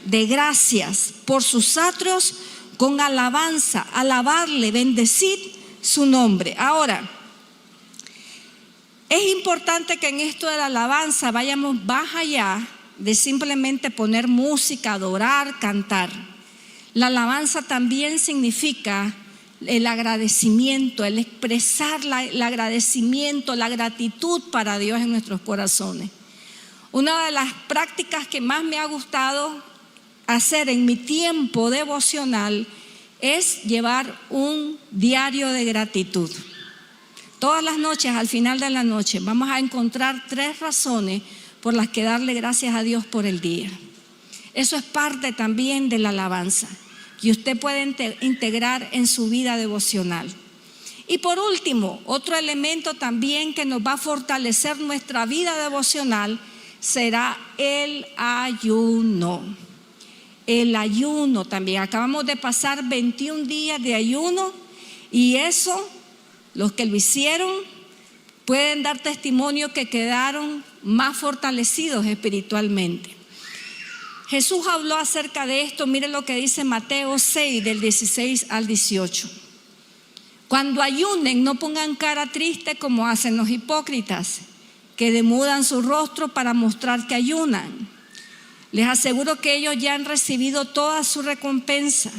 De gracias, por sus atrios con alabanza, alabarle, bendecid su nombre. Ahora, es importante que en esto de la alabanza vayamos más allá de simplemente poner música, adorar, cantar. La alabanza también significa el agradecimiento, el expresar el agradecimiento, la gratitud para Dios en nuestros corazones. Una de las prácticas que más me ha gustado hacer en mi tiempo devocional es llevar un diario de gratitud. Todas las noches, al final de la noche, vamos a encontrar 3 razones por las que darle gracias a Dios por el día. Eso es parte también de la alabanza que usted puede integrar en su vida devocional. Y por último, otro elemento también que nos va a fortalecer nuestra vida devocional será el ayuno. El ayuno también. Acabamos de pasar 21 días de ayuno, y eso, los que lo hicieron pueden dar testimonio que quedaron más fortalecidos espiritualmente. Jesús habló acerca de esto. Mire lo que dice Mateo 6, del 16 al 18. Cuando ayunen, no pongan cara triste como hacen los hipócritas, que demudan su rostro para mostrar que ayunan. Les aseguro que ellos ya han recibido toda su recompensa.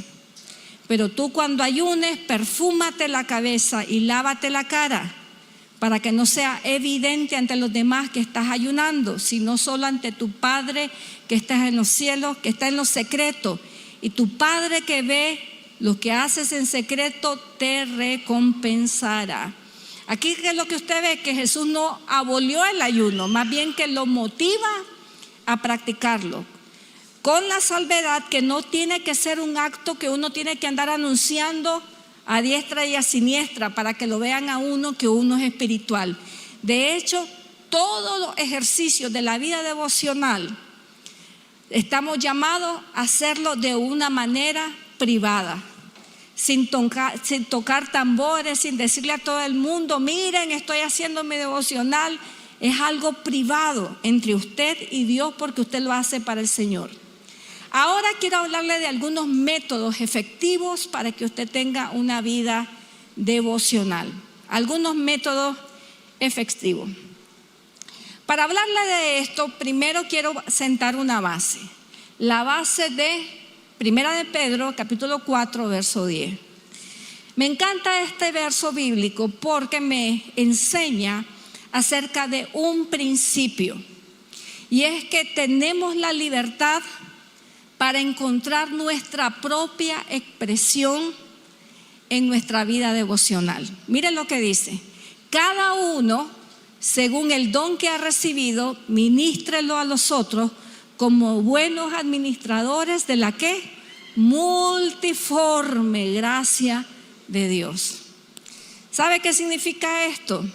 Pero tú, cuando ayunes, perfúmate la cabeza y lávate la cara, para que no sea evidente ante los demás que estás ayunando, sino solo ante tu Padre que está en los cielos, que está en lo secreto. Y tu Padre que ve lo que haces en secreto te recompensará. Aquí, ¿qué es lo que usted ve? Que Jesús no abolió el ayuno, más bien que lo motiva a practicarlo, con la salvedad que no tiene que ser un acto que uno tiene que andar anunciando a diestra y a siniestra para que lo vean a uno que uno es espiritual. De hecho, todos los ejercicios de la vida devocional estamos llamados a hacerlo de una manera privada, sin tocar tambores, sin decirle a todo el mundo: miren, estoy haciendo mi devocional. Es algo privado entre usted y Dios, porque usted lo hace para el Señor. Ahora quiero hablarle de algunos métodos efectivos para que usted tenga una vida devocional. Algunos métodos efectivos. Para hablarle de esto, primero quiero sentar una base. La base de 1 de Pedro, capítulo 4, verso 10. Me encanta este verso bíblico porque me enseña acerca de un principio, y es que tenemos la libertad para encontrar nuestra propia expresión en nuestra vida devocional. Miren lo que dice: cada uno, según el don que ha recibido, ministrelo a los otros como buenos administradores de la ¿qué? Multiforme gracia de Dios. ¿Sabe qué significa esto?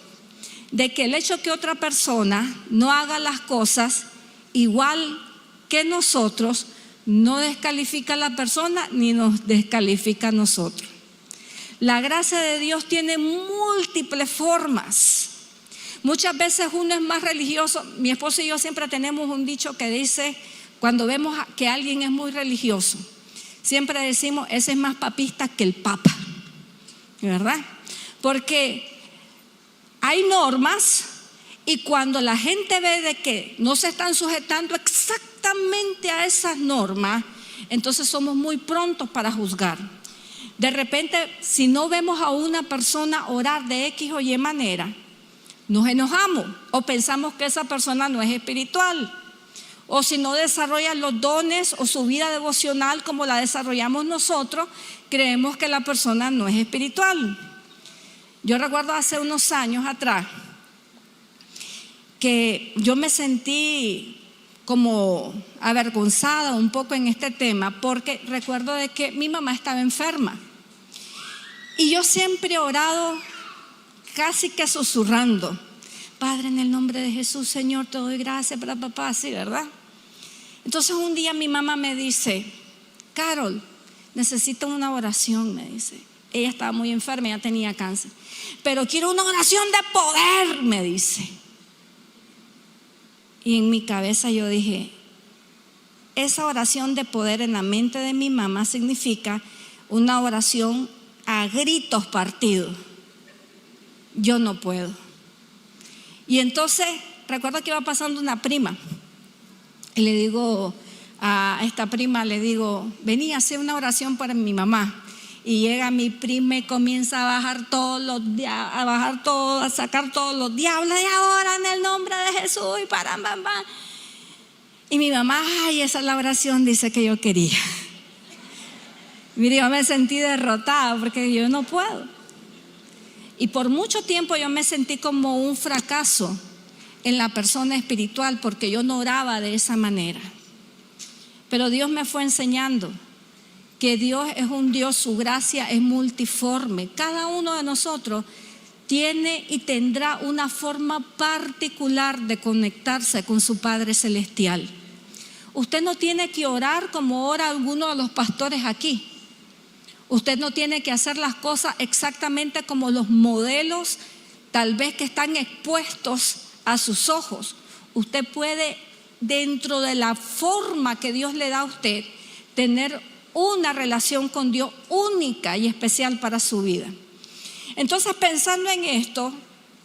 De que el hecho que otra persona no haga las cosas igual que nosotros no descalifica a la persona ni nos descalifica a nosotros. La gracia de Dios tiene múltiples formas. Muchas veces uno es más religioso. Mi esposo y yo siempre tenemos un dicho que dice, cuando vemos que alguien es muy religioso, siempre decimos: ese es más papista que el Papa, ¿verdad? Porque hay normas, y cuando la gente ve de que no se están sujetando exactamente a esas normas, entonces somos muy prontos para juzgar. De repente, si no vemos a una persona orar de X o Y manera, nos enojamos o pensamos que esa persona no es espiritual. O si no desarrolla los dones o su vida devocional como la desarrollamos nosotros, creemos que la persona no es espiritual. Yo recuerdo hace unos años atrás que yo me sentí como avergonzada un poco en este tema, porque recuerdo de que mi mamá estaba enferma y yo siempre he orado casi que susurrando: Padre, en el nombre de Jesús, Señor, te doy gracias para papá, así, ¿verdad? Entonces un día mi mamá me dice: Carol, necesito una oración, me dice. Ella estaba muy enferma, ella tenía cáncer, pero quiero una oración de poder, me dice. Y en mi cabeza yo dije: esa oración de poder en la mente de mi mamá significa una oración a gritos partidos. Yo no puedo. Y entonces recuerdo que iba pasando una prima y le digo a esta prima, le digo: vení a hacer una oración para mi mamá. Y llega mi prima y comienza a bajar todos los a sacar todos los diablos, y ahora en el nombre de Jesús, y pam. Y mi mamá: ay, esa es la oración, dice, que yo quería. Mire, yo me sentí derrotada porque yo no puedo. Y por mucho tiempo yo me sentí como un fracaso en la persona espiritual porque yo no oraba de esa manera. Pero Dios me fue enseñando que Dios es un Dios, su gracia es multiforme. Cada uno de nosotros tiene y tendrá una forma particular de conectarse con su Padre Celestial. Usted no tiene que orar como ora alguno de los pastores aquí. Usted no tiene que hacer las cosas exactamente como los modelos tal vez que están expuestos a sus ojos. Usted puede, dentro de la forma que Dios le da a usted, tener una relación con Dios única y especial para su vida. Entonces, pensando en esto,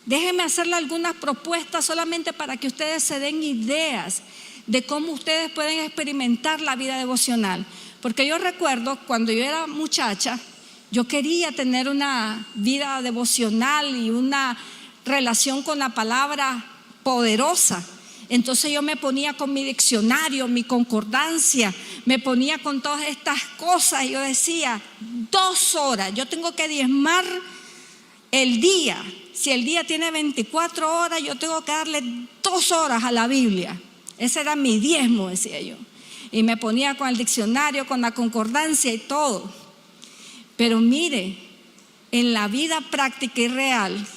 déjenme hacerle algunas propuestas solamente para que ustedes se den ideas de cómo ustedes pueden experimentar la vida devocional. Porque yo recuerdo cuando yo era muchacha, yo quería tener una vida devocional y una relación con la palabra poderosa. Entonces yo me ponía con mi diccionario, mi concordancia, me ponía con todas estas cosas y yo decía: 2 horas, yo tengo que diezmar el día. Si el día tiene 24 horas, yo tengo que darle 2 horas a la Biblia. Ese era mi diezmo, decía yo. Y me ponía con el diccionario, con la concordancia y todo. Pero mire, en la vida práctica y real,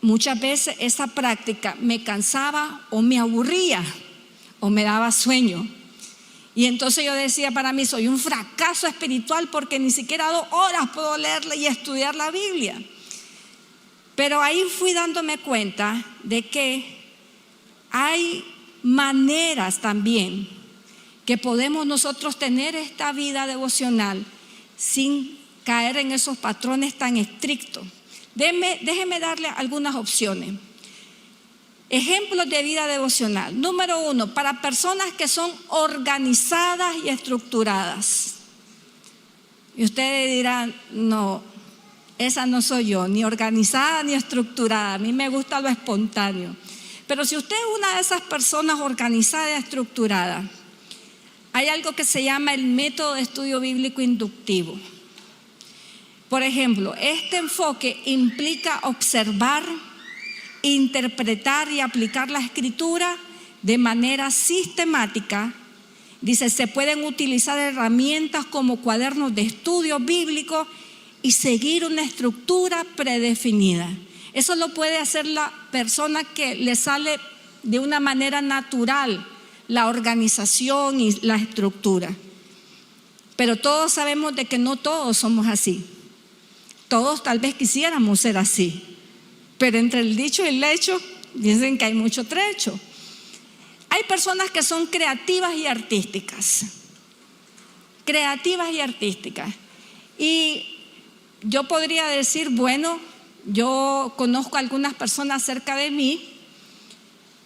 muchas veces esa práctica me cansaba o me aburría o me daba sueño. Y entonces yo decía para mí: soy un fracaso espiritual porque ni siquiera 2 horas puedo leerla y estudiar la Biblia. Pero ahí fui dándome cuenta de que hay maneras también que podemos nosotros tener esta vida devocional sin caer en esos patrones tan estrictos. Déjeme darle algunas opciones. Ejemplos de vida devocional. Número 1, para personas que son organizadas y estructuradas. Y ustedes dirán: no, esa no soy yo, ni organizada ni estructurada. A mí me gusta lo espontáneo. Pero si usted es una de esas personas organizadas y estructuradas, hay algo que se llama el método de estudio bíblico inductivo. Por ejemplo, este enfoque implica observar, interpretar y aplicar la escritura de manera sistemática. Dice: se pueden utilizar herramientas como cuadernos de estudio bíblico y seguir una estructura predefinida. Eso lo puede hacer la persona que le sale de una manera natural la organización y la estructura. Pero todos sabemos de que no todos somos así. Todos tal vez quisiéramos ser así, pero entre el dicho y el hecho dicen que hay mucho trecho. Hay personas que son creativas y artísticas. Creativas y artísticas. Y yo podría decir: bueno, yo conozco a algunas personas cerca de mí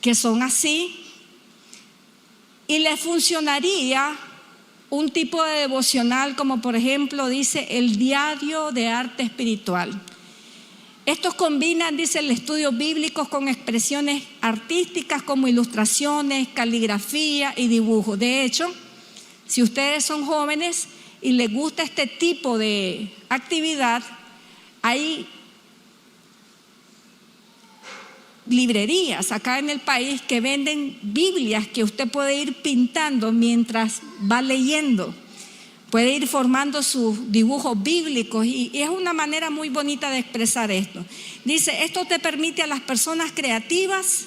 que son así y les funcionaría un tipo de devocional como por ejemplo dice el diario de arte espiritual. Estos combinan, dice el estudio bíblicos con expresiones artísticas como ilustraciones, caligrafía y dibujo. De hecho, si ustedes son jóvenes y les gusta este tipo de actividad, hay librerías acá en el país que venden Biblias que usted puede ir pintando mientras va leyendo. Puede ir formando sus dibujos bíblicos y es una manera muy bonita de expresar esto. Dice, esto te permite a las personas creativas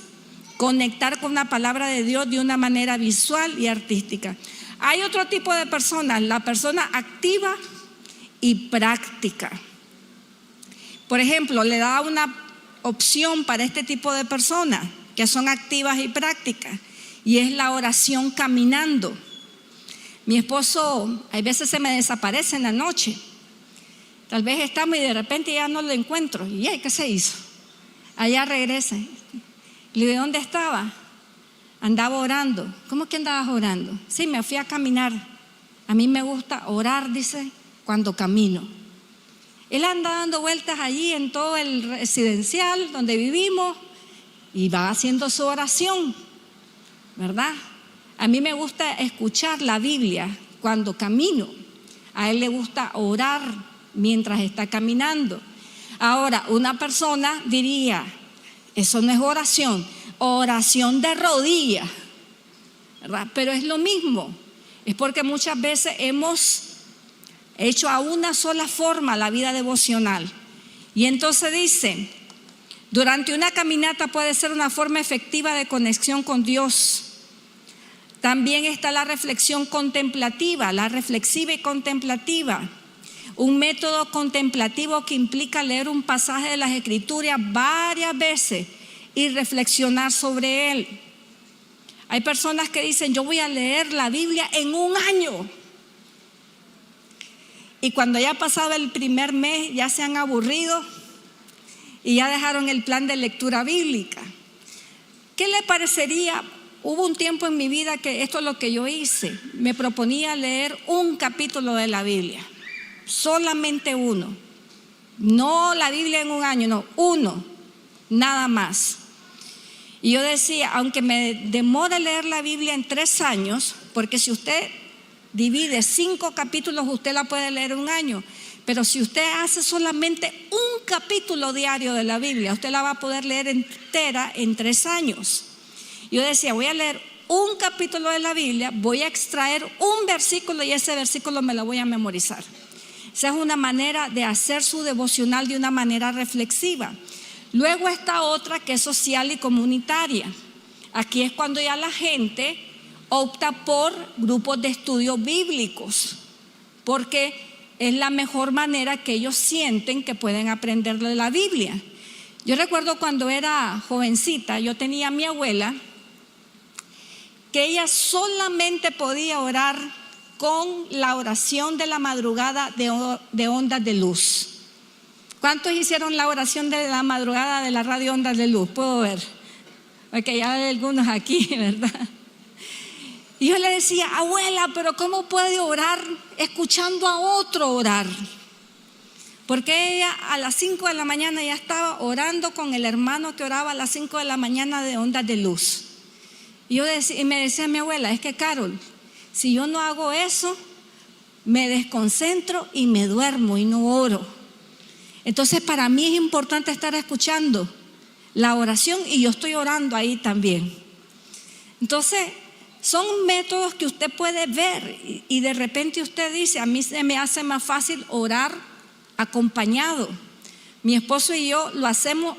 conectar con la palabra de Dios de una manera visual y artística. Hay otro tipo de personas, la persona activa y práctica. Por ejemplo, le da una opción para este tipo de personas que son activas y prácticas y es la oración caminando. Mi esposo a veces se me desaparece en la noche. Tal vez estamos y de repente ya no lo encuentro. ¿Y qué se hizo? Allá regresa. Le digo, ¿dónde estaba? Andaba orando. ¿Cómo que andabas orando? Sí, me fui a caminar. A mí me gusta orar, dice, cuando camino. Él anda dando vueltas allí en todo el residencial donde vivimos y va haciendo su oración, ¿verdad? A mí me gusta escuchar la Biblia cuando camino. A él le gusta orar mientras está caminando. Ahora, una persona diría, eso no es oración, oración de rodillas, ¿verdad? Pero es lo mismo. Es porque muchas veces hemos hecho a una sola forma la vida devocional. Y entonces dice, durante una caminata puede ser una forma efectiva de conexión con Dios. También está la reflexión contemplativa, la reflexiva y contemplativa. Un método contemplativo que implica leer un pasaje de las Escrituras varias veces y reflexionar sobre él. Hay personas que dicen, yo voy a leer la Biblia en un año. Y cuando ya ha pasado el primer mes, ya se han aburrido y ya dejaron el plan de lectura bíblica. ¿Qué le parecería? Hubo un tiempo en mi vida que esto es lo que yo hice. Me proponía leer un capítulo de la Biblia, solamente uno. No la Biblia en un año, no, uno, nada más. Y yo decía, aunque me demore leer la Biblia en 3 años, porque si usted divide 5 capítulos, usted la puede leer en un año. Pero si usted hace solamente un capítulo diario de la Biblia, usted la va a poder leer entera en 3 años. Yo decía, voy a leer un capítulo de la Biblia, voy a extraer un versículo y ese versículo me lo voy a memorizar. Esa es una manera de hacer su devocional de una manera reflexiva. Luego está otra que es social y comunitaria. Aquí es cuando ya la gente opta por grupos de estudio bíblicos, porque es la mejor manera que ellos sienten que pueden aprender de la Biblia. Yo recuerdo cuando era jovencita, yo tenía a mi abuela, que ella solamente podía orar con la oración de la madrugada de Ondas de Luz. ¿Cuántos hicieron la oración de la madrugada de la radio Ondas de Luz? Puedo ver, porque ya hay algunos aquí, ¿verdad? Y yo le decía, abuela, pero ¿cómo puede orar escuchando a otro orar? Porque ella a las 5 de la mañana ya estaba orando con el hermano que oraba a las 5 de la mañana de Ondas de Luz. Y me decía mi abuela, es que Carol, si yo no hago eso, me desconcentro y me duermo y no oro. Entonces para mí es importante estar escuchando la oración y yo estoy orando ahí también. Entonces son métodos que usted puede ver y de repente usted dice, a mí se me hace más fácil orar acompañado. Mi esposo y yo lo hacemos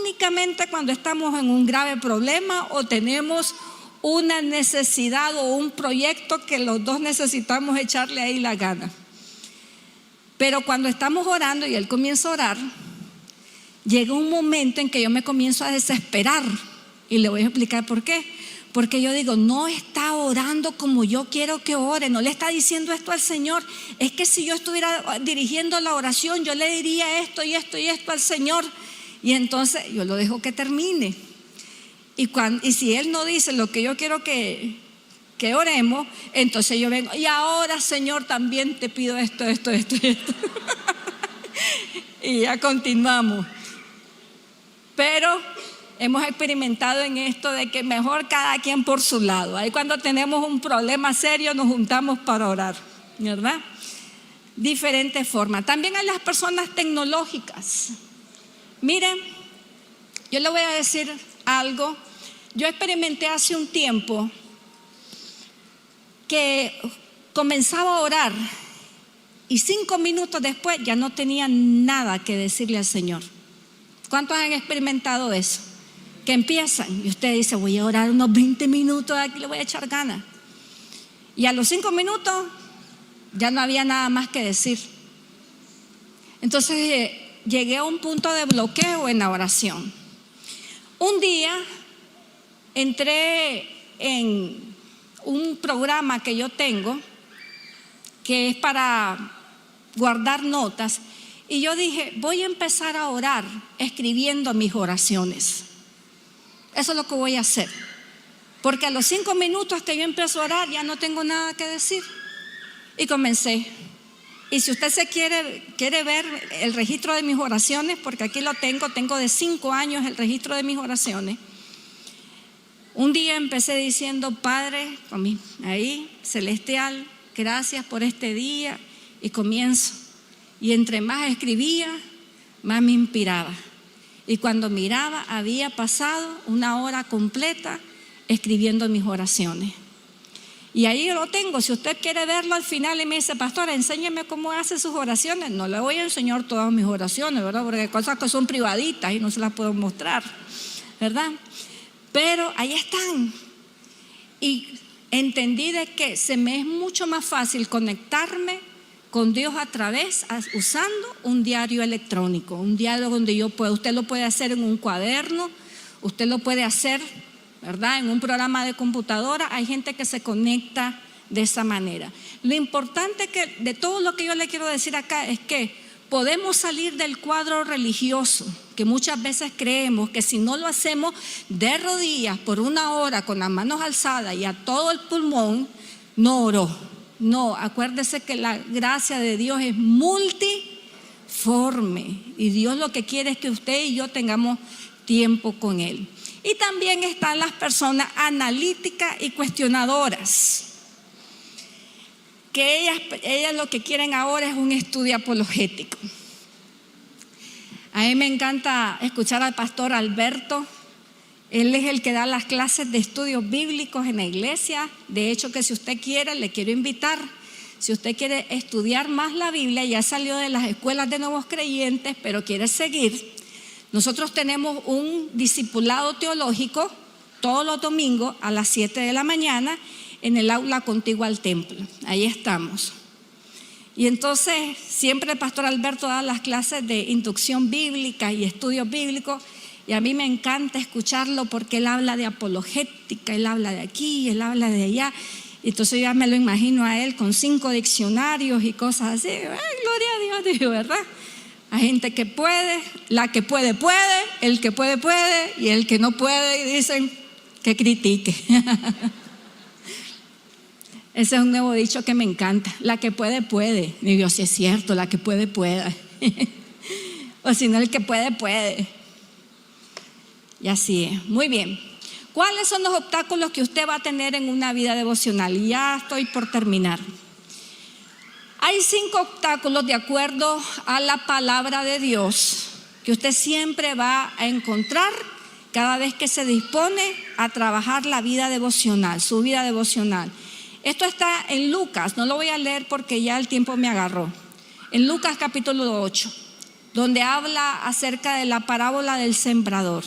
únicamente cuando estamos en un grave problema o tenemos una necesidad o un proyecto que los dos necesitamos echarle ahí la gana. Pero cuando estamos orando y él comienza a orar, llega un momento en que yo me comienzo a desesperar y le voy a explicar por qué. Porque yo digo, no está orando como yo quiero que ore, no le está diciendo esto al Señor. Es que si yo estuviera dirigiendo la oración, yo le diría esto y esto y esto al Señor. Y entonces yo lo dejo que termine. Y si Él no dice lo que yo quiero que que oremos, entonces yo vengo, y ahora, Señor, también te pido esto. Y ya continuamos. Pero hemos experimentado en esto de que mejor cada quien por su lado. Ahí cuando tenemos un problema serio nos juntamos para orar, ¿verdad? Diferentes formas. También hay las personas tecnológicas. Miren, yo le voy a decir algo. Yo experimenté hace un tiempo que comenzaba a orar y 5 minutos después ya no tenía nada que decirle al Señor. ¿Cuántos han experimentado eso? Que empiezan y usted dice, voy a orar unos 20 minutos, aquí le voy a echar ganas. Y a los 5 minutos ya no había nada más que decir. Entonces llegué a un punto de bloqueo en la oración. Un día entré en un programa que yo tengo que es para guardar notas y yo dije, voy a empezar a orar escribiendo mis oraciones. Eso es lo que voy a hacer, porque a los 5 minutos que yo empiezo a orar ya no tengo nada que decir. Y comencé. Y si usted quiere ver el registro de mis oraciones, porque aquí lo tengo de 5 años el registro de mis oraciones. Un día empecé diciendo, Padre, ahí, celestial, gracias por este día, y comienzo. Y entre más escribía, más me inspiraba. Y cuando miraba, había pasado 1 hora completa escribiendo mis oraciones. Y ahí yo lo tengo. Si usted quiere verlo al final y me dice, pastora, enséñeme cómo hace sus oraciones, no le voy a enseñar todas mis oraciones, ¿verdad? Porque hay cosas que son privaditas y no se las puedo mostrar, ¿verdad? Pero ahí están. Y entendí de que se me es mucho más fácil conectarme con Dios usando un diario electrónico, un diario donde usted lo puede hacer en un cuaderno, usted lo puede hacer, ¿verdad?, en un programa de computadora. Hay gente que se conecta de esa manera. Lo importante de todo lo que yo le quiero decir acá es que podemos salir del cuadro religioso, que muchas veces creemos que si no lo hacemos de rodillas por 1 hora con las manos alzadas y a todo el pulmón, no oró. No, acuérdese que la gracia de Dios es multiforme y Dios lo que quiere es que usted y yo tengamos tiempo con Él. Y también están las personas analíticas y cuestionadoras, que ellas lo que quieren ahora es un estudio apologético. A mí me encanta escuchar al pastor Alberto. Él es el que da las clases de estudios bíblicos en la iglesia. De hecho, que si usted quiere, le quiero invitar. Si usted quiere estudiar más la Biblia, ya salió de las escuelas de nuevos creyentes, pero quiere seguir. Nosotros tenemos un discipulado teológico todos los domingos a las 7 de la mañana en el aula contigua al templo. Ahí estamos. Y entonces siempre el pastor Alberto da las clases de inducción bíblica y estudios bíblicos. Y a mí me encanta escucharlo porque él habla de apologética, él habla de aquí, él habla de allá. Entonces yo ya me lo imagino a él con 5 diccionarios y cosas así. ¡Ay, gloria a Dios! Digo, ¿verdad? Hay gente que puede, la que puede, el que puede, y el que no puede, y dicen que critique. Ese es un nuevo dicho que me encanta. La que puede. Digo, sí es cierto, la que puede. O si no, el que puede. Y así es. Muy bien. ¿Cuáles son los obstáculos que usted va a tener en una vida devocional? Y ya estoy por terminar. Hay 5 obstáculos de acuerdo a la palabra de Dios que usted siempre va a encontrar cada vez que se dispone a trabajar la vida devocional, su vida devocional. Esto está en Lucas, no lo voy a leer porque ya el tiempo me agarró. En Lucas capítulo 8, donde habla acerca de la parábola del sembrador.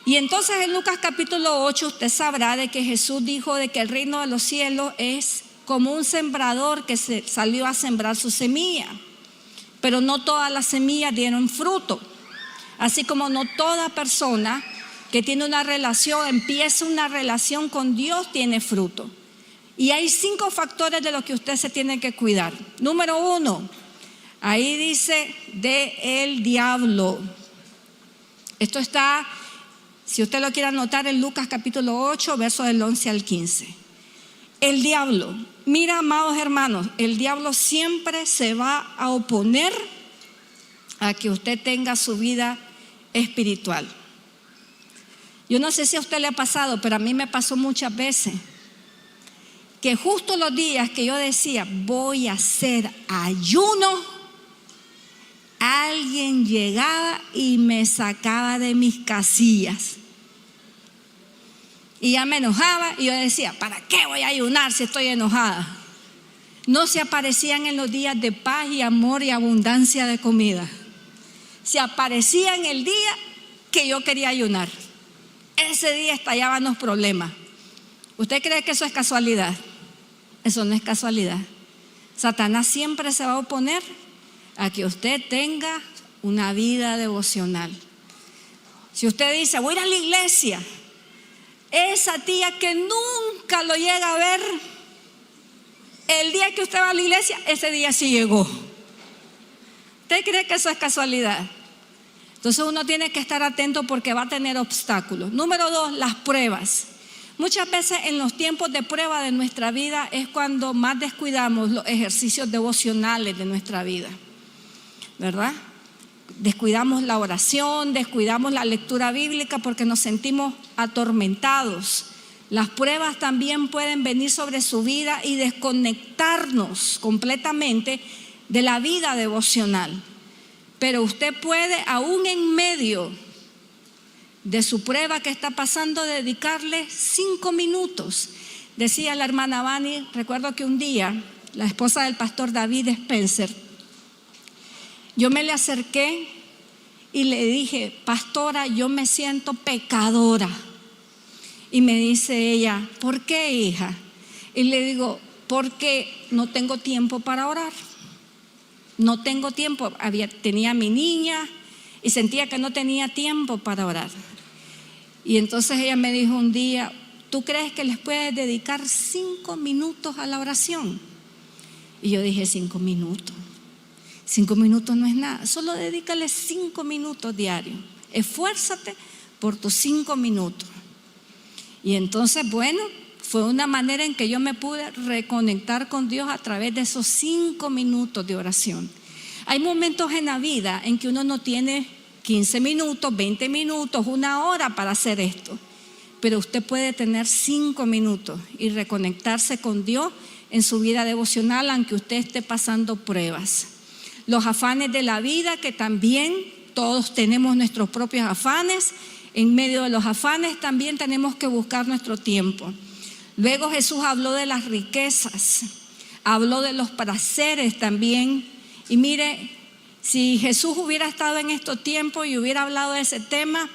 Y entonces en Lucas capítulo 8 usted sabrá de que Jesús dijo de que el reino de los cielos es como un sembrador que salió a sembrar su semilla, pero no todas las semillas dieron fruto, así como no toda persona que tiene empieza una relación con Dios tiene fruto. Y hay 5 factores de los que usted se tiene que cuidar. Número 1, ahí dice del diablo. Esto está, si usted lo quiere anotar, en Lucas capítulo 8, versos del 11 al 15. El diablo, mira, amados hermanos, el diablo siempre se va a oponer a que usted tenga su vida espiritual. Yo no sé si a usted le ha pasado, pero a mí me pasó muchas veces que justo los días que yo decía voy a hacer ayuno, alguien llegaba y me sacaba de mis casillas. Y ya me enojaba y yo decía, ¿para qué voy a ayunar si estoy enojada? No se aparecían en los días de paz y amor y abundancia de comida. Se aparecía en el día que yo quería ayunar. Ese día estallaban los problemas. ¿Usted cree que eso es casualidad? Eso no es casualidad. Satanás siempre se va a oponer a que usted tenga una vida devocional. Si usted dice, voy a ir a la iglesia, esa tía que nunca lo llega a ver, el día que usted va a la iglesia, ese día sí llegó. ¿Usted cree que eso es casualidad? Entonces uno tiene que estar atento porque va a tener obstáculos. Número 2, las pruebas. Muchas veces en los tiempos de prueba de nuestra vida es cuando más descuidamos los ejercicios devocionales de nuestra vida, ¿verdad? Descuidamos la oración, descuidamos la lectura bíblica porque nos sentimos atormentados. Las pruebas también pueden venir sobre su vida y desconectarnos completamente de la vida devocional. Pero usted puede, aún en medio de su prueba que está pasando, dedicarle 5 minutos. Decía la hermana Vani, recuerdo que un día, la esposa del pastor David Spencer, yo me le acerqué y le dije, pastora, yo me siento pecadora. Y me dice ella, ¿por qué, hija? Y le digo, porque no tengo tiempo para orar. No tengo tiempo. Tenía a mi niña y sentía que no tenía tiempo para orar. Y entonces ella me dijo un día, ¿tú crees que les puedes dedicar 5 minutos a la oración? Y yo dije, 5 minutos. 5 minutos no es nada, solo dedícale 5 minutos diarios. Esfuérzate por tus 5 minutos. Y entonces, bueno, fue una manera en que yo me pude reconectar con Dios a través de esos 5 minutos de oración. Hay momentos en la vida en que uno no tiene 15 minutos, 20 minutos, 1 hora para hacer esto. Pero usted puede tener 5 minutos y reconectarse con Dios en su vida devocional, aunque usted esté pasando pruebas. Los afanes de la vida, que también todos tenemos nuestros propios afanes. En medio de los afanes también tenemos que buscar nuestro tiempo. Luego Jesús habló de las riquezas, habló de los placeres también. Y mire, si Jesús hubiera estado en estos tiempos y hubiera hablado de ese tema,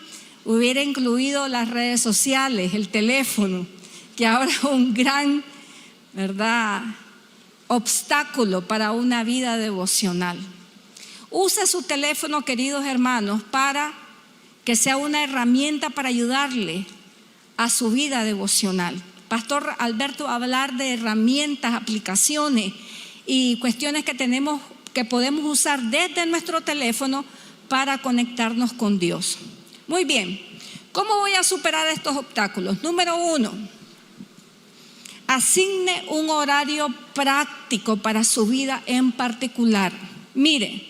hubiera incluido las redes sociales, el teléfono, que ahora es un gran, ¿verdad?, obstáculo para una vida devocional. Use su teléfono, queridos hermanos, para que sea una herramienta para ayudarle a su vida devocional. Pastor Alberto va a hablar de herramientas, aplicaciones y cuestiones que podemos usar desde nuestro teléfono para conectarnos con Dios. Muy bien, ¿cómo voy a superar estos obstáculos? Número 1, asigne un horario práctico para su vida en particular. Mire,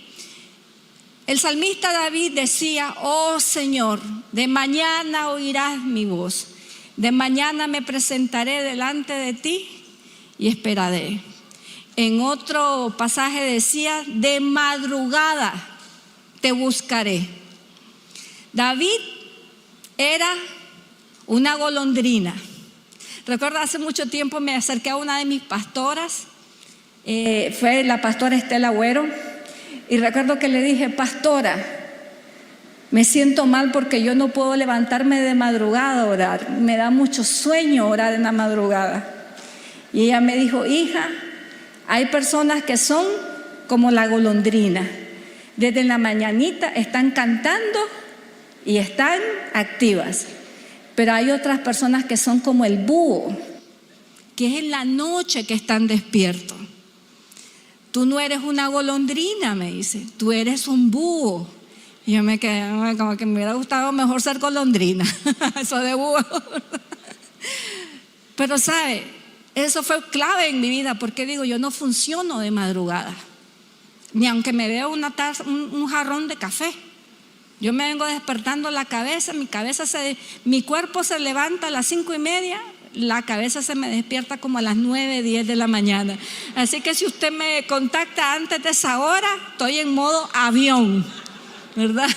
el salmista David decía, oh Señor, de mañana oirás mi voz, de mañana me presentaré delante de ti y esperaré. En otro pasaje decía, de madrugada te buscaré. David era una golondrina. Recuerdo hace mucho tiempo me acerqué a una de mis pastoras, fue la pastora Estela Agüero, y recuerdo que le dije, pastora, me siento mal porque yo no puedo levantarme de madrugada a orar, me da mucho sueño orar en la madrugada. Y ella me dijo, hija, hay personas que son como la golondrina, desde la mañanita están cantando y están activas. Pero hay otras personas que son como el búho, que es en la noche que están despiertos. Tú no eres una golondrina, me dice, tú eres un búho. Y yo me quedé como que me hubiera gustado mejor ser golondrina, eso de búho. Pero sabe, Eso fue clave en mi vida, porque digo, yo no funciono de madrugada, ni aunque me vea una taza, un jarrón de café. Yo me vengo despertando la cabeza, mi cuerpo se levanta a las 5:30, la cabeza se me despierta como a las 9, 10 de la mañana. Así que si usted me contacta antes de esa hora, estoy en modo avión, ¿verdad?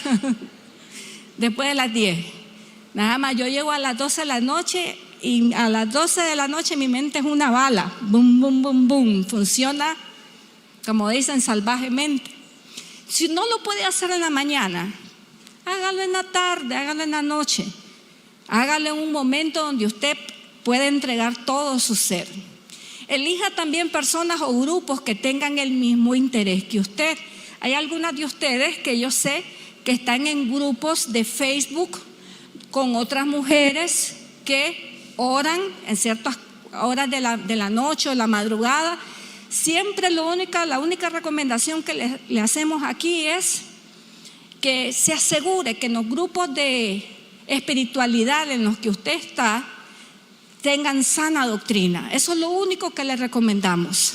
Después de las 10. Nada más yo llego a las 12 de la noche y a las 12 de la noche mi mente es una bala. Bum, bum, bum, bum. Funciona, como dicen, salvajemente. Si no lo puede hacer en la mañana, hágalo en la tarde, hágalo en la noche. Hágalo en un momento donde usted puede entregar todo su ser. Elija también personas o grupos que tengan el mismo interés que usted. Hay algunas de ustedes que yo sé que están en grupos de Facebook con otras mujeres que oran en ciertas horas de la noche o de la madrugada. Siempre la única recomendación que le hacemos aquí es que se asegure que en los grupos de espiritualidad en los que usted está tengan sana doctrina. Eso es lo único que le recomendamos,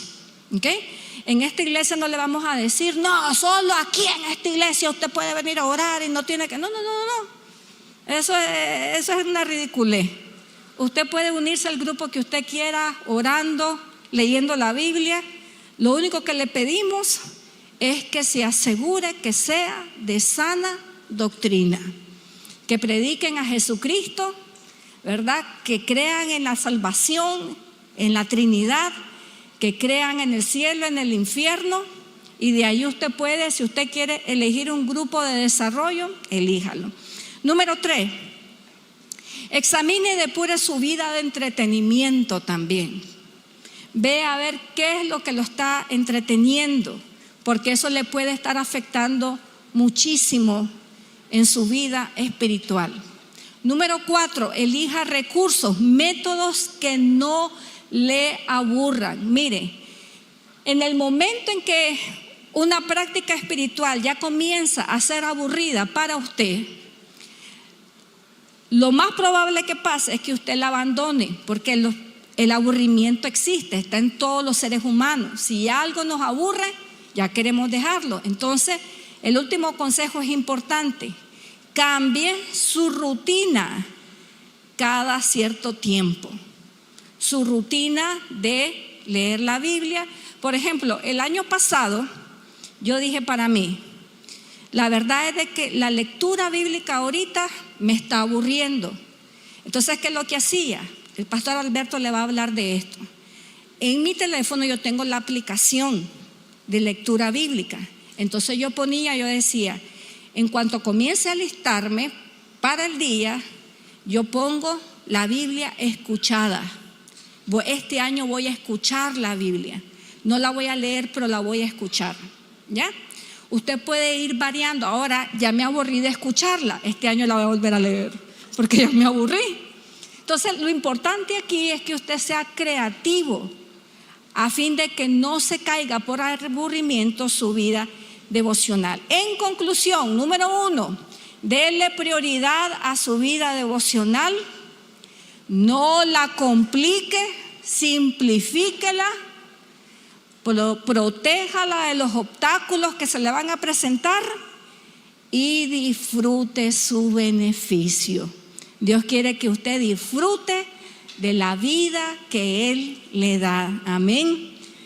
¿okay? En esta iglesia no le vamos a decir, no, solo aquí en esta iglesia usted puede venir a orar y no tiene que, no. Eso es una ridiculez. Usted puede unirse al grupo que usted quiera, orando, leyendo la Biblia. Lo único que le pedimos es que se asegure que sea de sana doctrina, que prediquen a Jesucristo, ¿verdad? Que crean en la salvación, en la Trinidad, que crean en el cielo, en el infierno, y de ahí usted puede, si usted quiere elegir un grupo de desarrollo, elíjalo. Número 3, examine y depure su vida de entretenimiento también. Ve a ver qué es lo que lo está entreteniendo, porque eso le puede estar afectando muchísimo en su vida espiritual. Número 4, elija recursos, métodos que no le aburran. Mire, en el momento en que una práctica espiritual ya comienza a ser aburrida para usted, lo más probable que pase es que usted la abandone, porque el aburrimiento existe, está en todos los seres humanos. Si algo nos aburre, ya queremos dejarlo. Entonces, el último consejo es importante: cambie su rutina cada cierto tiempo. Su rutina de leer la Biblia. Por ejemplo, el año pasado yo dije para mí, la verdad es de que la lectura bíblica ahorita me está aburriendo. Entonces, ¿qué es lo que hacía? El pastor Alberto le va a hablar de esto. En mi teléfono yo tengo la aplicación de lectura bíblica. Entonces yo decía, en cuanto comience a alistarme para el día, yo pongo la Biblia escuchada. Este año voy a escuchar la Biblia. No la voy a leer, pero la voy a escuchar. ¿Ya? Usted puede ir variando. Ahora ya me aburrí de escucharla. Este año la voy a volver a leer, porque ya me aburrí. Entonces, lo importante aquí es que usted sea creativo, a fin de que no se caiga por aburrimiento su vida devocional. En conclusión, número 1, déle prioridad a su vida devocional. No la complique, simplifíquela, protéjala de los obstáculos que se le van a presentar y disfrute su beneficio. Dios quiere que usted disfrute de la vida que Él le da. Amén.